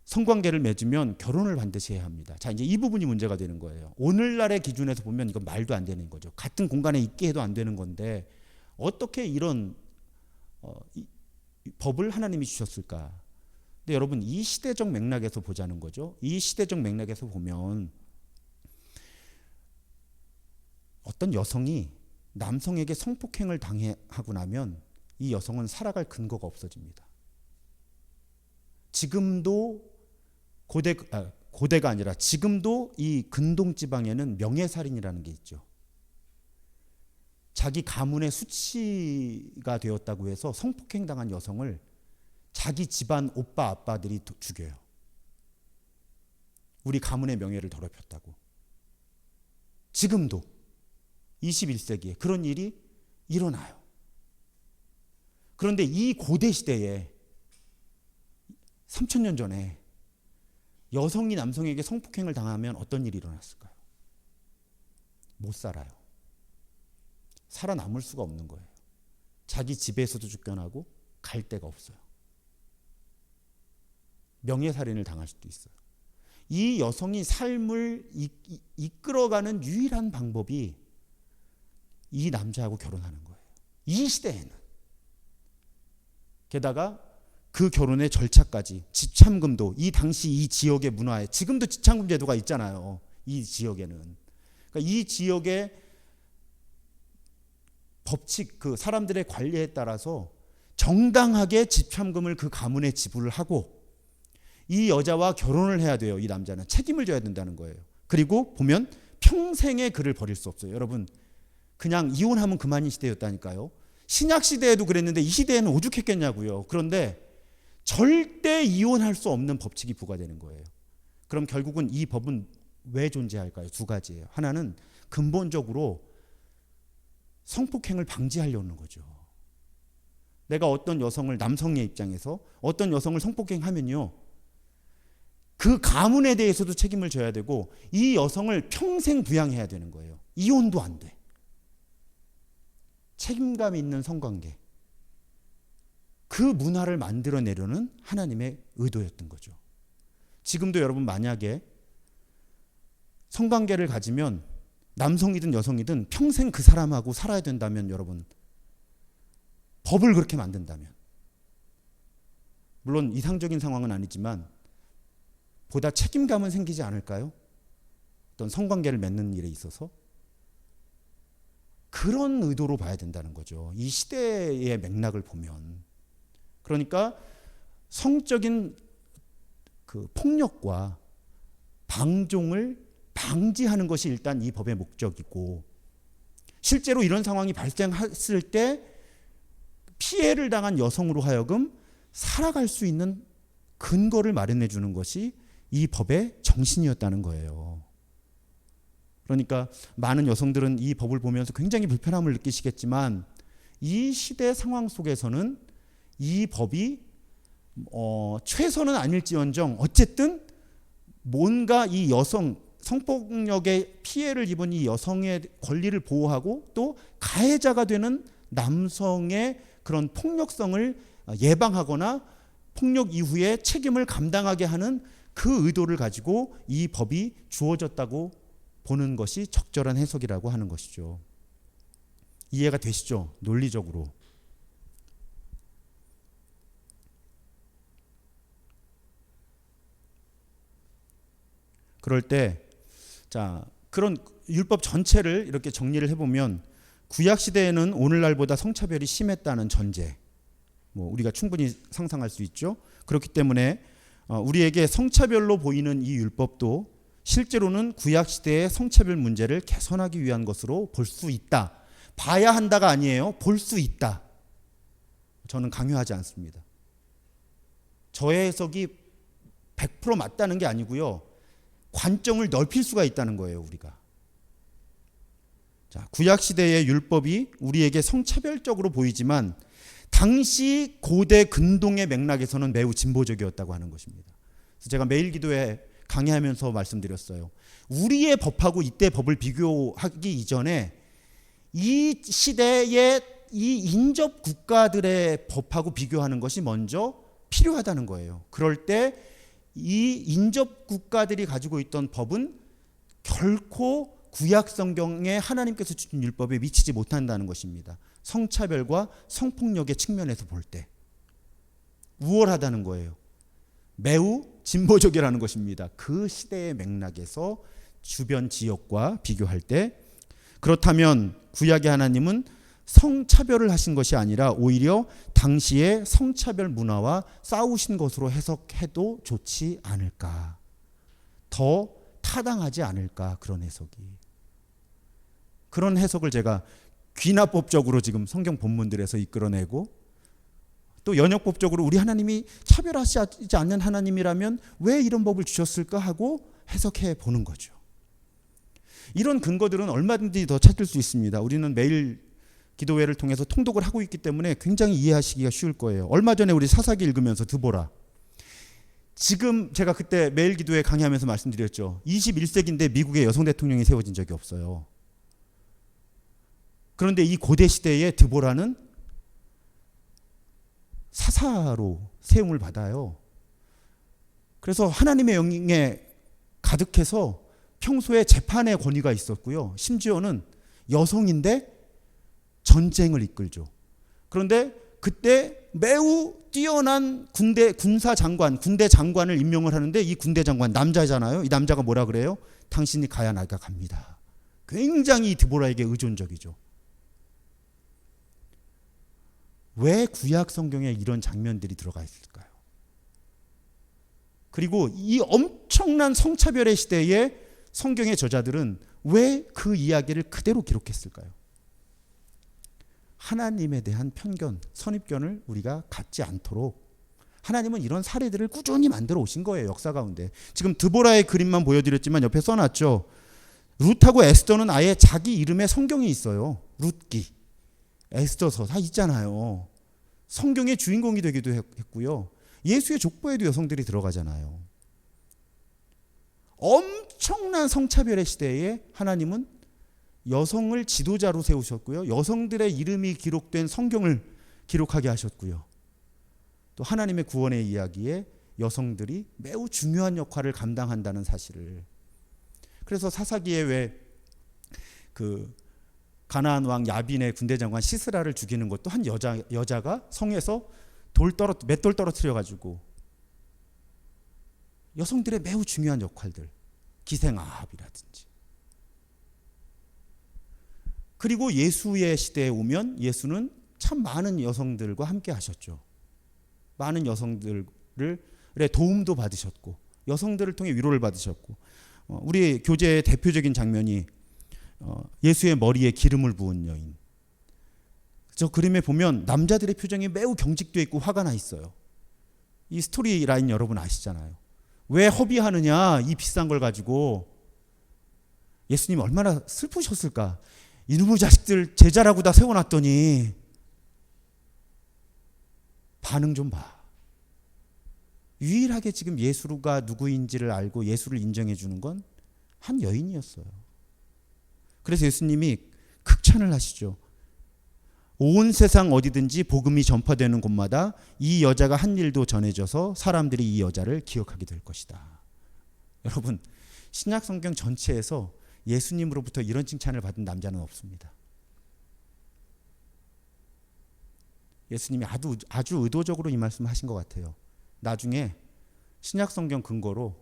성관계를 맺으면 결혼을 반드시 해야 합니다. 자, 이제 이 부분이 문제가 되는 거예요. 오늘날의 기준에서 보면 이건 말도 안 되는 거죠. 같은 공간에 있게 해도 안 되는 건데 어떻게 이런 이 법을 하나님이 주셨을까? 근데 여러분, 이 시대적 맥락에서 보자는 거죠. 이 시대적 맥락에서 보면 어떤 여성이 남성에게 성폭행을 당하고 나면 이 여성은 살아갈 근거가 없어집니다. 지금도 고대가 아니라 지금도 이 근동지방에는 명예살인이라는 게 있죠. 자기 가문의 수치가 되었다고 해서 성폭행당한 여성을 자기 집안 오빠 아빠들이 죽여요. 우리 가문의 명예를 더럽혔다고. 지금도 21세기에 그런 일이 일어나요. 그런데 이 고대 시대에 3000년 전에 여성이 남성에게 성폭행을 당하면 어떤 일이 일어났을까요? 못 살아요. 살아남을 수가 없는 거예요. 자기 집에서도 쫓겨나고 갈 데가 없어요. 명예살인을 당할 수도 있어요. 이 여성이 삶을 이끌어가는 유일한 방법이 이 남자하고 결혼하는 거예요. 이 시대에는. 게다가 그 결혼의 절차까지, 지참금도 이 당시 이 지역의 문화에, 지금도 지참금 제도가 있잖아요. 이 지역에는. 그러니까 이 지역의 법칙, 그 사람들의 관리에 따라서 정당하게 지참금을 그 가문에 지불을 하고 이 여자와 결혼을 해야 돼요. 이 남자는 책임을 져야 된다는 거예요. 그리고 보면 평생에 그를 버릴 수 없어요. 여러분, 그냥 이혼하면 그만인 시대였다니까요. 신약 시대에도 그랬는데 이 시대에는 오죽했겠냐고요. 그런데 절대 이혼할 수 없는 법칙이 부과되는 거예요. 그럼 결국은 이 법은 왜 존재할까요? 두 가지예요. 하나는 근본적으로 성폭행을 방지하려는 거죠. 내가 어떤 여성을, 남성의 입장에서 어떤 여성을 성폭행하면요, 그 가문에 대해서도 책임을 져야 되고 이 여성을 평생 부양해야 되는 거예요. 이혼도 안 돼. 책임감 있는 성관계. 그 문화를 만들어내려는 하나님의 의도였던 거죠. 지금도 여러분, 만약에 성관계를 가지면 남성이든 여성이든 평생 그 사람하고 살아야 된다면, 여러분, 법을 그렇게 만든다면, 물론 이상적인 상황은 아니지만 보다 책임감은 생기지 않을까요? 어떤 성관계를 맺는 일에 있어서. 그런 의도로 봐야 된다는 거죠. 이 시대의 맥락을 보면. 그러니까 성적인 그 폭력과 방종을 방지하는 것이 일단 이 법의 목적이고, 실제로 이런 상황이 발생했을 때 피해를 당한 여성으로 하여금 살아갈 수 있는 근거를 마련해 주는 것이 이 법의 정신이었다는 거예요. 그러니까 많은 여성들은 이 법을 보면서 굉장히 불편함을 느끼시겠지만 이 시대 상황 속에서는 이 법이 최선은 아닐지언정 어쨌든 뭔가 이 여성, 성폭력의 피해를 입은 이 여성의 권리를 보호하고 또 가해자가 되는 남성의 그런 폭력성을 예방하거나 폭력 이후에 책임을 감당하게 하는 그 의도를 가지고 이 법이 주어졌다고 보는 것이 적절한 해석이라고 하는 것이죠. 이해가 되시죠? 논리적으로. 그럴 때, 자, 그런 율법 전체를 이렇게 정리를 해보면 구약 시대에는 오늘날보다 성차별이 심했다는 전제, 우리가 충분히 상상할 수 있죠. 그렇기 때문에 우리에게 성차별로 보이는 이 율법도 실제로는 구약 시대의 성차별 문제를 개선하기 위한 것으로 볼 수 있다. 봐야 한다가 아니에요. 볼 수 있다. 저는 강요하지 않습니다. 저의 해석이 100% 맞다는 게 아니고요. 관점을 넓힐 수가 있다는 거예요, 우리가. 자, 구약 시대의 율법이 우리에게 성차별적으로 보이지만 당시 고대 근동의 맥락에서는 매우 진보적이었다고 하는 것입니다. 그래서 제가 매일 기도에 강의하면서 말씀드렸어요. 우리의 법하고 이때 법을 비교하기 이전에 이 시대의 이 인접 국가들의 법하고 비교하는 것이 먼저 필요하다는 거예요. 그럴 때 이 인접 국가들이 가지고 있던 법은 결코 구약 성경에 하나님께서 주신 율법에 미치지 못한다는 것입니다. 성차별과 성폭력의 측면에서 볼 때 우월하다는 거예요. 매우 진보적이라는 것입니다. 그 시대의 맥락에서 주변 지역과 비교할 때. 그렇다면 구약의 하나님은 성차별을 하신 것이 아니라 오히려 당시의 성차별 문화와 싸우신 것으로 해석해도 좋지 않을까, 더 타당하지 않을까, 그런 해석이. 그런 해석을 제가 귀납법적으로 지금 성경 본문들에서 이끌어내고, 또 연역법적으로 우리 하나님이 차별하지 않는 하나님이라면 왜 이런 법을 주셨을까 하고 해석해 보는 거죠. 이런 근거들은 얼마든지 더 찾을 수 있습니다. 우리는 매일 기도회를 통해서 통독을 하고 있기 때문에 굉장히 이해하시기가 쉬울 거예요. 얼마 전에 우리 사사기 읽으면서 드보라, 지금 제가 그때 매일 기도회 강의하면서 말씀드렸죠. 21세기인데 미국의 여성 대통령이 세워진 적이 없어요. 그런데 이 고대 시대에 드보라는 사사로 세움을 받아요. 그래서 하나님의 영에 가득해서 평소에 재판의 권위가 있었고요. 심지어는 여성인데 전쟁을 이끌죠. 그런데 그때 매우 뛰어난 군사 장관, 군대 장관을 임명을 하는데 이 군대 장관 남자잖아요. 이 남자가 뭐라 그래요? 당신이 가야 나가 갑니다. 굉장히 드보라에게 의존적이죠. 왜 구약 성경에 이런 장면들이 들어가 있을까요? 그리고 이 엄청난 성차별의 시대에 성경의 저자들은 왜 그 이야기를 그대로 기록했을까요? 하나님에 대한 편견, 선입견을 우리가 갖지 않도록 하나님은 이런 사례들을 꾸준히 만들어 오신 거예요. 역사 가운데. 지금 드보라의 그림만 보여드렸지만 옆에 써놨죠. 룻하고 에스더는 아예 자기 이름에 성경이 있어요. 룻기, 에스더서 다 있잖아요. 성경의 주인공이 되기도 했고요. 예수의 족보에도 여성들이 들어가잖아요. 엄청난 성차별의 시대에 하나님은 여성을 지도자로 세우셨고요. 여성들의 이름이 기록된 성경을 기록하게 하셨고요. 또 하나님의 구원의 이야기에 여성들이 매우 중요한 역할을 감당한다는 사실을. 그래서 사사기에 왜 그 가나안 왕 야빈의 군대 장관 시스라를 죽이는 것도 한 여자가 성에서 맷돌 떨어뜨려 가지고 여성들의 매우 중요한 역할들, 기생아합이라든지. 그리고 예수의 시대에 오면 예수는 참 많은 여성들과 함께 하셨죠. 많은 여성들의 도움도 받으셨고 여성들을 통해 위로를 받으셨고, 우리 교제의 대표적인 장면이 예수의 머리에 기름을 부은 여인. 저 그림에 보면 남자들의 표정이 매우 경직되어 있고 화가 나 있어요. 이 스토리 라인 여러분 아시잖아요. 왜 허비하느냐, 이 비싼 걸 가지고. 예수님이 얼마나 슬프셨을까. 이놈의 자식들 제자라고 다 세워놨더니. 반응 좀 봐. 유일하게 지금 예수가 누구인지를 알고 예수를 인정해 주는 건 한 여인이었어요. 그래서 예수님이 극찬을 하시죠. 온 세상 어디든지 복음이 전파되는 곳마다 이 여자가 한 일도 전해져서 사람들이 이 여자를 기억하게 될 것이다. 여러분, 신약 성경 전체에서 예수님으로부터 이런 칭찬을 받은 남자는 없습니다. 예수님이 아주 의도적으로 이 말씀을 하신 것 같아요. 나중에 신약 성경 근거로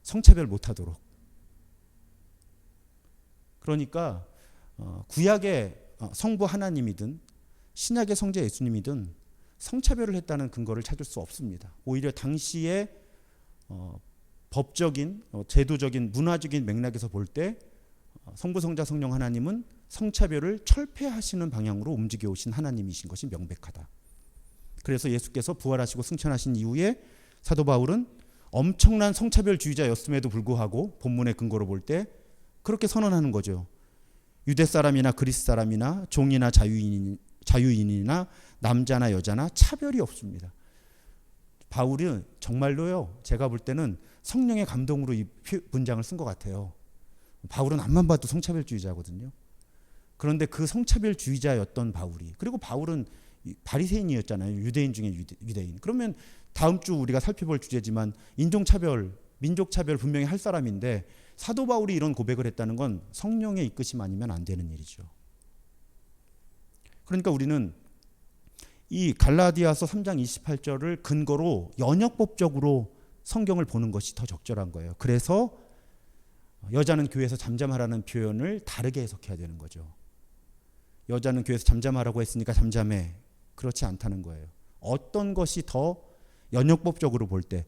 성차별 못하도록. 그러니까 구약의 성부 하나님이든 신약의 성자 예수님이든 성차별을 했다는 근거를 찾을 수 없습니다. 오히려 당시의 법적인 제도적인 문화적인 맥락에서 볼 때 성부 성자 성령 하나님은 성차별을 철폐하시는 방향으로 움직여 오신 하나님이신 것이 명백하다. 그래서 예수께서 부활하시고 승천하신 이후에 사도 바울은 엄청난 성차별주의자였음에도 불구하고 본문의 근거로 볼 때 그렇게 선언하는 거죠. 유대 사람이나 그리스 사람이나 종이나 자유인이나 남자나 여자나 차별이 없습니다. 바울은 정말로요, 제가 볼 때는 성령의 감동으로 이 문장을 쓴 것 같아요. 바울은 앞만 봐도 성차별주의자거든요. 그런데 그 성차별주의자였던 바울이, 그리고 바울은 바리새인이었잖아요. 유대인 중에 유대인. 그러면 다음 주 우리가 살펴볼 주제지만 인종차별, 민족차별 분명히 할 사람인데 사도 바울이 이런 고백을 했다는 건 성령의 이끄심 아니면 안 되는 일이죠. 그러니까 우리는 이 갈라디아서 3장 28절을 근거로 연역법적으로 성경을 보는 것이 더 적절한 거예요. 그래서 여자는 교회에서 잠잠하라는 표현을 다르게 해석해야 되는 거죠. 여자는 교회에서 잠잠하라고 했으니까 잠잠해. 그렇지 않다는 거예요. 어떤 것이 더 연역법적으로 볼 때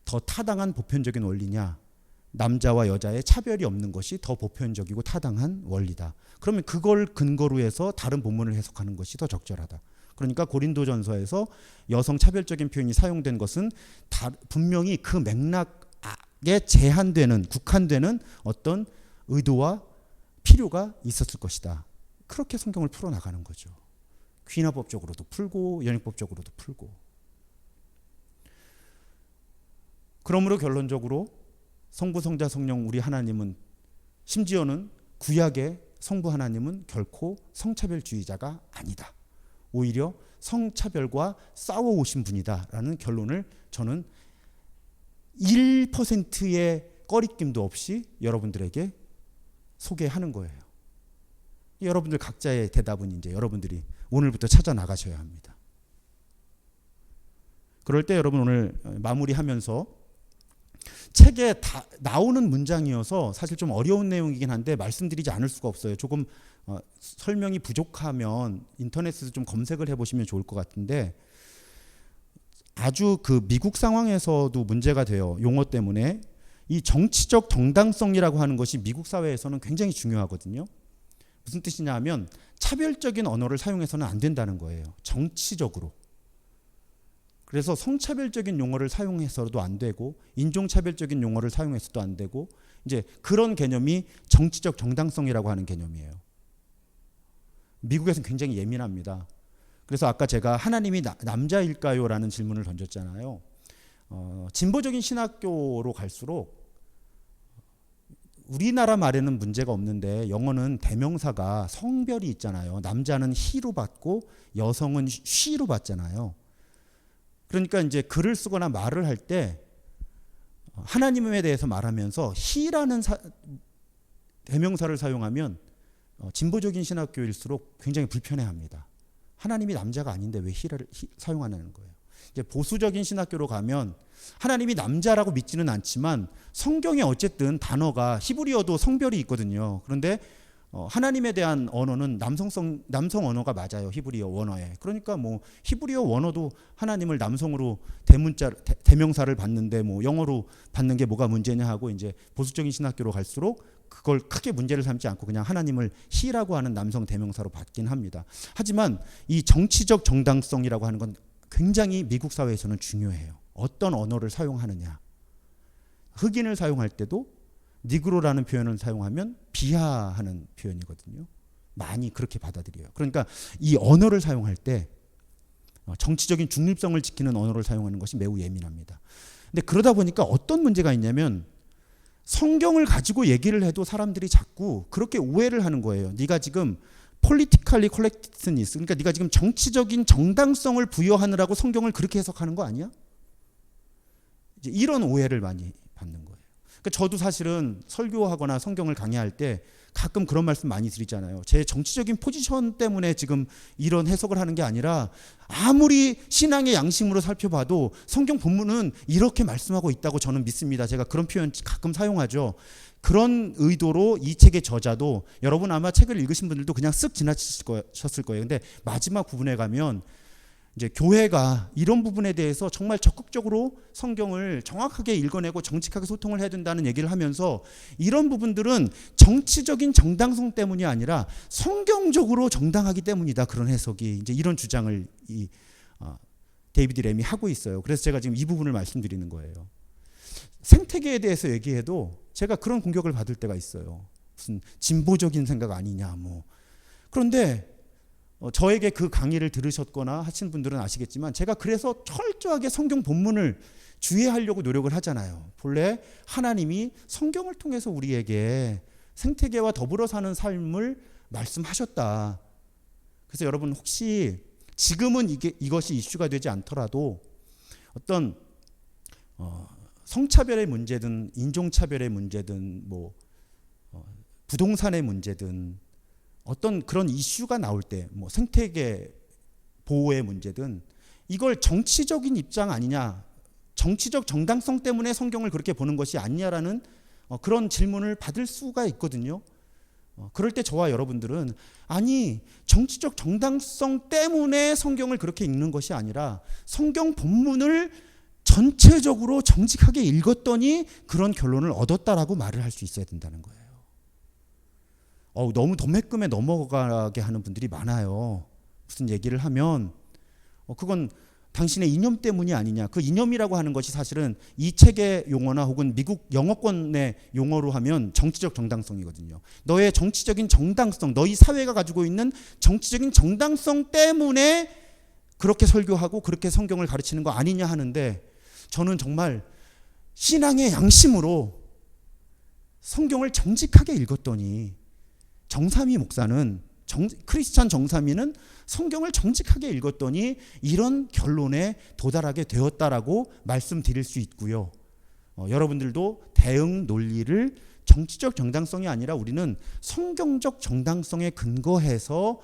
더 타당한 보편적인 원리냐? 남자와 여자의 차별이 없는 것이 더 보편적이고 타당한 원리다. 그러면 그걸 근거로 해서 다른 본문을 해석하는 것이 더 적절하다. 그러니까 고린도전서에서 여성 차별적인 표현이 사용된 것은 분명히 그 맥락에 제한되는, 국한되는 어떤 의도와 필요가 있었을 것이다. 그렇게 성경을 풀어나가는 거죠. 귀납법적으로도 풀고 연역법적으로도 풀고. 그러므로 결론적으로 성부 성자 성령 우리 하나님은, 심지어는 구약의 성부 하나님은 결코 성차별주의자가 아니다. 오히려 성차별과 싸워오신 분이다라는 결론을 저는 1%의 꺼리낌도 없이 여러분들에게 소개하는 거예요. 여러분들 각자의 대답은 이제 여러분들이 오늘부터 찾아 나가셔야 합니다. 그럴 때 여러분 오늘 마무리하면서 책에 다 나오는 문장이어서 사실 좀 어려운 내용이긴 한데 말씀드리지 않을 수가 없어요. 조금 설명이 부족하면 인터넷에서 좀 검색을 해보시면 좋을 것 같은데, 아주 그 미국 상황에서도 문제가 돼요. 용어 때문에. 이 정치적 정당성이라고 하는 것이 미국 사회에서는 굉장히 중요하거든요. 무슨 뜻이냐 하면 차별적인 언어를 사용해서는 안 된다는 거예요. 정치적으로. 그래서 성차별적인 용어를 사용해서도 안 되고 인종차별적인 용어를 사용해서도 안 되고, 이제 그런 개념이 정치적 정당성이라고 하는 개념이에요. 미국에서는 굉장히 예민합니다. 그래서 아까 제가 하나님이 남자일까요? 라는 질문을 던졌잖아요. 진보적인 신학교로 갈수록 우리나라 말에는 문제가 없는데 영어는 대명사가 성별이 있잖아요. 남자는 he로 받고 여성은 she로 받잖아요. 그러니까 이제 글을 쓰거나 말을 할 때 하나님에 대해서 말하면서 he라는 대명사를 사용하면 진보적인 신학교일수록 굉장히 불편해합니다. 하나님이 남자가 아닌데 왜 he를 사용하는 거예요. 이제 보수적인 신학교로 가면 하나님이 남자라고 믿지는 않지만 성경에 어쨌든 단어가 히브리어도 성별이 있거든요. 그런데 하나님에 대한 언어는 남성 언어가 맞아요. 히브리어 원어에. 그러니까 뭐 히브리어 원어도 하나님을 남성으로 대명사를 받는데 뭐 영어로 받는 게 뭐가 문제냐 하고, 이제 보수적인 신학교로 갈수록 그걸 크게 문제를 삼지 않고 그냥 하나님을 히라고 하는 남성 대명사로 받긴 합니다. 하지만 이 정치적 정당성이라고 하는 건 굉장히 미국 사회에서는 중요해요. 어떤 언어를 사용하느냐. 흑인을 사용할 때도 니그로라는 표현을 사용하면 비하하는 표현이거든요. 많이 그렇게 받아들여요. 그러니까 이 언어를 사용할 때 정치적인 중립성을 지키는 언어를 사용하는 것이 매우 예민합니다. 근데 그러다 보니까 어떤 문제가 있냐면 성경을 가지고 얘기를 해도 사람들이 자꾸 그렇게 오해를 하는 거예요. 네가 지금 politically correctness, 그러니까 네가 지금 정치적인 정당성을 부여하느라고 성경을 그렇게 해석하는 거 아니야? 이제 이런 오해를 많이 받는 거예요. 그러니까 저도 사실은 설교하거나 성경을 강의할 때 가끔 그런 말씀 많이 드리잖아요. 제 정치적인 포지션 때문에 지금 이런 해석을 하는 게 아니라 아무리 신앙의 양심으로 살펴봐도 성경 본문은 이렇게 말씀하고 있다고 저는 믿습니다. 제가 그런 표현 가끔 사용하죠. 그런 의도로 이 책의 저자도 여러분 아마 책을 읽으신 분들도 그냥 쓱 지나치셨을 거예요. 근데 마지막 부분에 가면 이제 교회가 이런 부분에 대해서 정말 적극적으로 성경을 정확하게 읽어내고 정직하게 소통을 해야 된다는 얘기를 하면서 이런 부분들은 정치적인 정당성 때문이 아니라 성경적으로 정당하기 때문이다. 그런 해석이 이제 이런 주장을 데이비드 램이 하고 있어요. 그래서 제가 지금 이 부분을 말씀드리는 거예요. 생태계에 대해서 얘기해도 제가 그런 공격을 받을 때가 있어요. 무슨 진보적인 생각 아니냐 뭐. 그런데 저에게 그 강의를 들으셨거나 하신 분들은 아시겠지만 제가 그래서 철저하게 성경 본문을 주의하려고 노력을 하잖아요. 본래 하나님이 성경을 통해서 우리에게 생태계와 더불어 사는 삶을 말씀하셨다. 그래서 여러분 혹시 지금은 이것이 이슈가 되지 않더라도 어떤 성차별의 문제든 인종차별의 문제든 뭐 부동산의 문제든 어떤 그런 이슈가 나올 때 뭐 생태계 보호의 문제든 이걸 정치적인 입장 아니냐, 정치적 정당성 때문에 성경을 그렇게 보는 것이 아니냐라는 그런 질문을 받을 수가 있거든요. 그럴 때 저와 여러분들은 아니 정치적 정당성 때문에 성경을 그렇게 읽는 것이 아니라 성경 본문을 전체적으로 정직하게 읽었더니 그런 결론을 얻었다라고 말을 할 수 있어야 된다는 거예요. 너무 도매금에 넘어가게 하는 분들이 많아요. 무슨 얘기를 하면 그건 당신의 이념 때문이 아니냐. 그 이념이라고 하는 것이 사실은 이 책의 용어나 혹은 미국 영어권의 용어로 하면 정치적 정당성이거든요. 너의 정치적인 정당성, 너희 사회가 가지고 있는 정치적인 정당성 때문에 그렇게 설교하고 그렇게 성경을 가르치는 거 아니냐 하는데 저는 정말 신앙의 양심으로 성경을 정직하게 읽었더니 정삼위 목사는 크리스찬 정삼위는 성경을 정직하게 읽었더니 이런 결론에 도달하게 되었다라고 말씀드릴 수 있고요. 여러분들도 대응 논리를 정치적 정당성이 아니라 우리는 성경적 정당성에 근거해서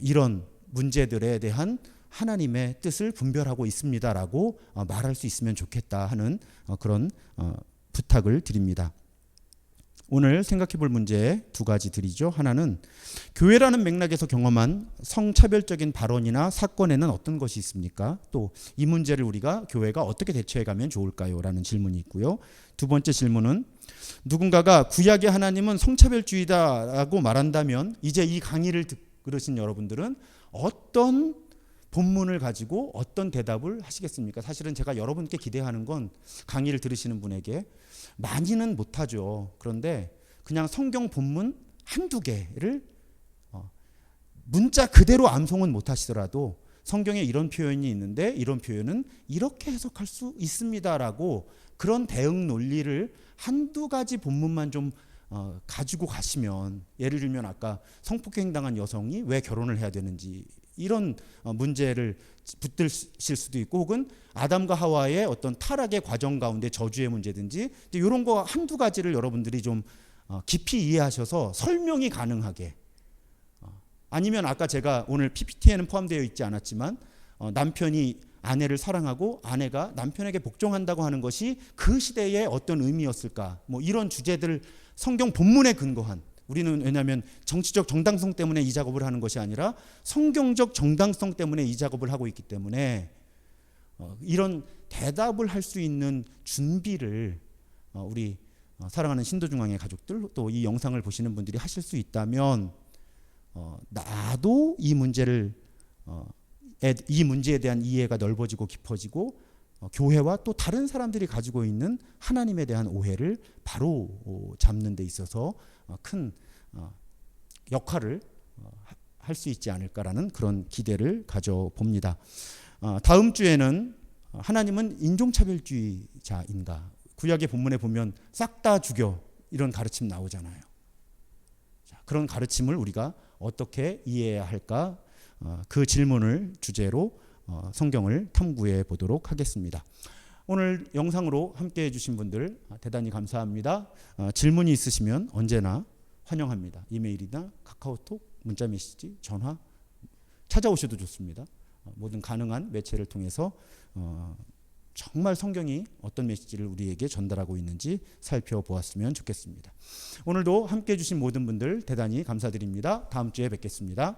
이런 문제들에 대한 하나님의 뜻을 분별하고 있습니다라고 말할 수 있으면 좋겠다 하는 그런 부탁을 드립니다. 오늘 생각해 볼 문제 두 가지 드리죠. 하나는 교회라는 맥락에서 경험한 성차별적인 발언이나 사건에는 어떤 것이 있습니까? 또 이 문제를 우리가 교회가 어떻게 대처해 가면 좋을까요? 라는 질문이 있고요. 두 번째 질문은 누군가가 구약의 하나님은 성차별주의다라고 말한다면 이제 이 강의를 들으신 여러분들은 어떤 본문을 가지고 어떤 대답을 하시겠습니까? 사실은 제가 여러분께 기대하는 건 강의를 들으시는 분에게 많이는 못하죠. 그런데 그냥 성경 본문 한두 개를 문자 그대로 암송은 못하시더라도 성경에 이런 표현이 있는데 이런 표현은 이렇게 해석할 수 있습니다라고 그런 대응 논리를 한두 가지 본문만 좀 가지고 가시면, 예를 들면 아까 성폭행당한 여성이 왜 결혼을 해야 되는지 이런 문제를 붙드실 수도 있고, 혹은 아담과 하와의 어떤 타락의 과정 가운데 저주의 문제든지 이런 거 한두 가지를 여러분들이 좀 깊이 이해하셔서 설명이 가능하게, 아니면 아까 제가 오늘 PPT에는 포함되어 있지 않았지만 남편이 아내를 사랑하고 아내가 남편에게 복종한다고 하는 것이 그 시대의 어떤 의미였을까, 뭐 이런 주제들 성경 본문에 근거한, 우리는 왜냐하면 정치적 정당성 때문에 이 작업을 하는 것이 아니라 성경적 정당성 때문에 이 작업을 하고 있기 때문에 이런 대답을 할 수 있는 준비를 우리 사랑하는 신도중앙의 가족들, 또 이 영상을 보시는 분들이 하실 수 있다면 나도 이 문제에 대한 이해가 넓어지고 깊어지고 교회와 또 다른 사람들이 가지고 있는 하나님에 대한 오해를 바로 잡는 데 있어서 큰 역할을 할 수 있지 않을까라는 그런 기대를 가져봅니다. 다음 주에는 하나님은 인종차별주의자인가? 구약의 본문에 보면 싹 다 죽여 이런 가르침 나오잖아요. 그런 가르침을 우리가 어떻게 이해해야 할까? 그 질문을 주제로 성경을 탐구해 보도록 하겠습니다. 오늘 영상으로 함께해 주신 분들 대단히 감사합니다. 질문이 있으시면 언제나 환영합니다. 이메일이나 카카오톡, 문자메시지, 전화 찾아오셔도 좋습니다. 모든 가능한 매체를 통해서 정말 성경이 어떤 메시지를 우리에게 전달하고 있는지 살펴보았으면 좋겠습니다. 오늘도 함께해 주신 모든 분들 대단히 감사드립니다. 다음 주에 뵙겠습니다.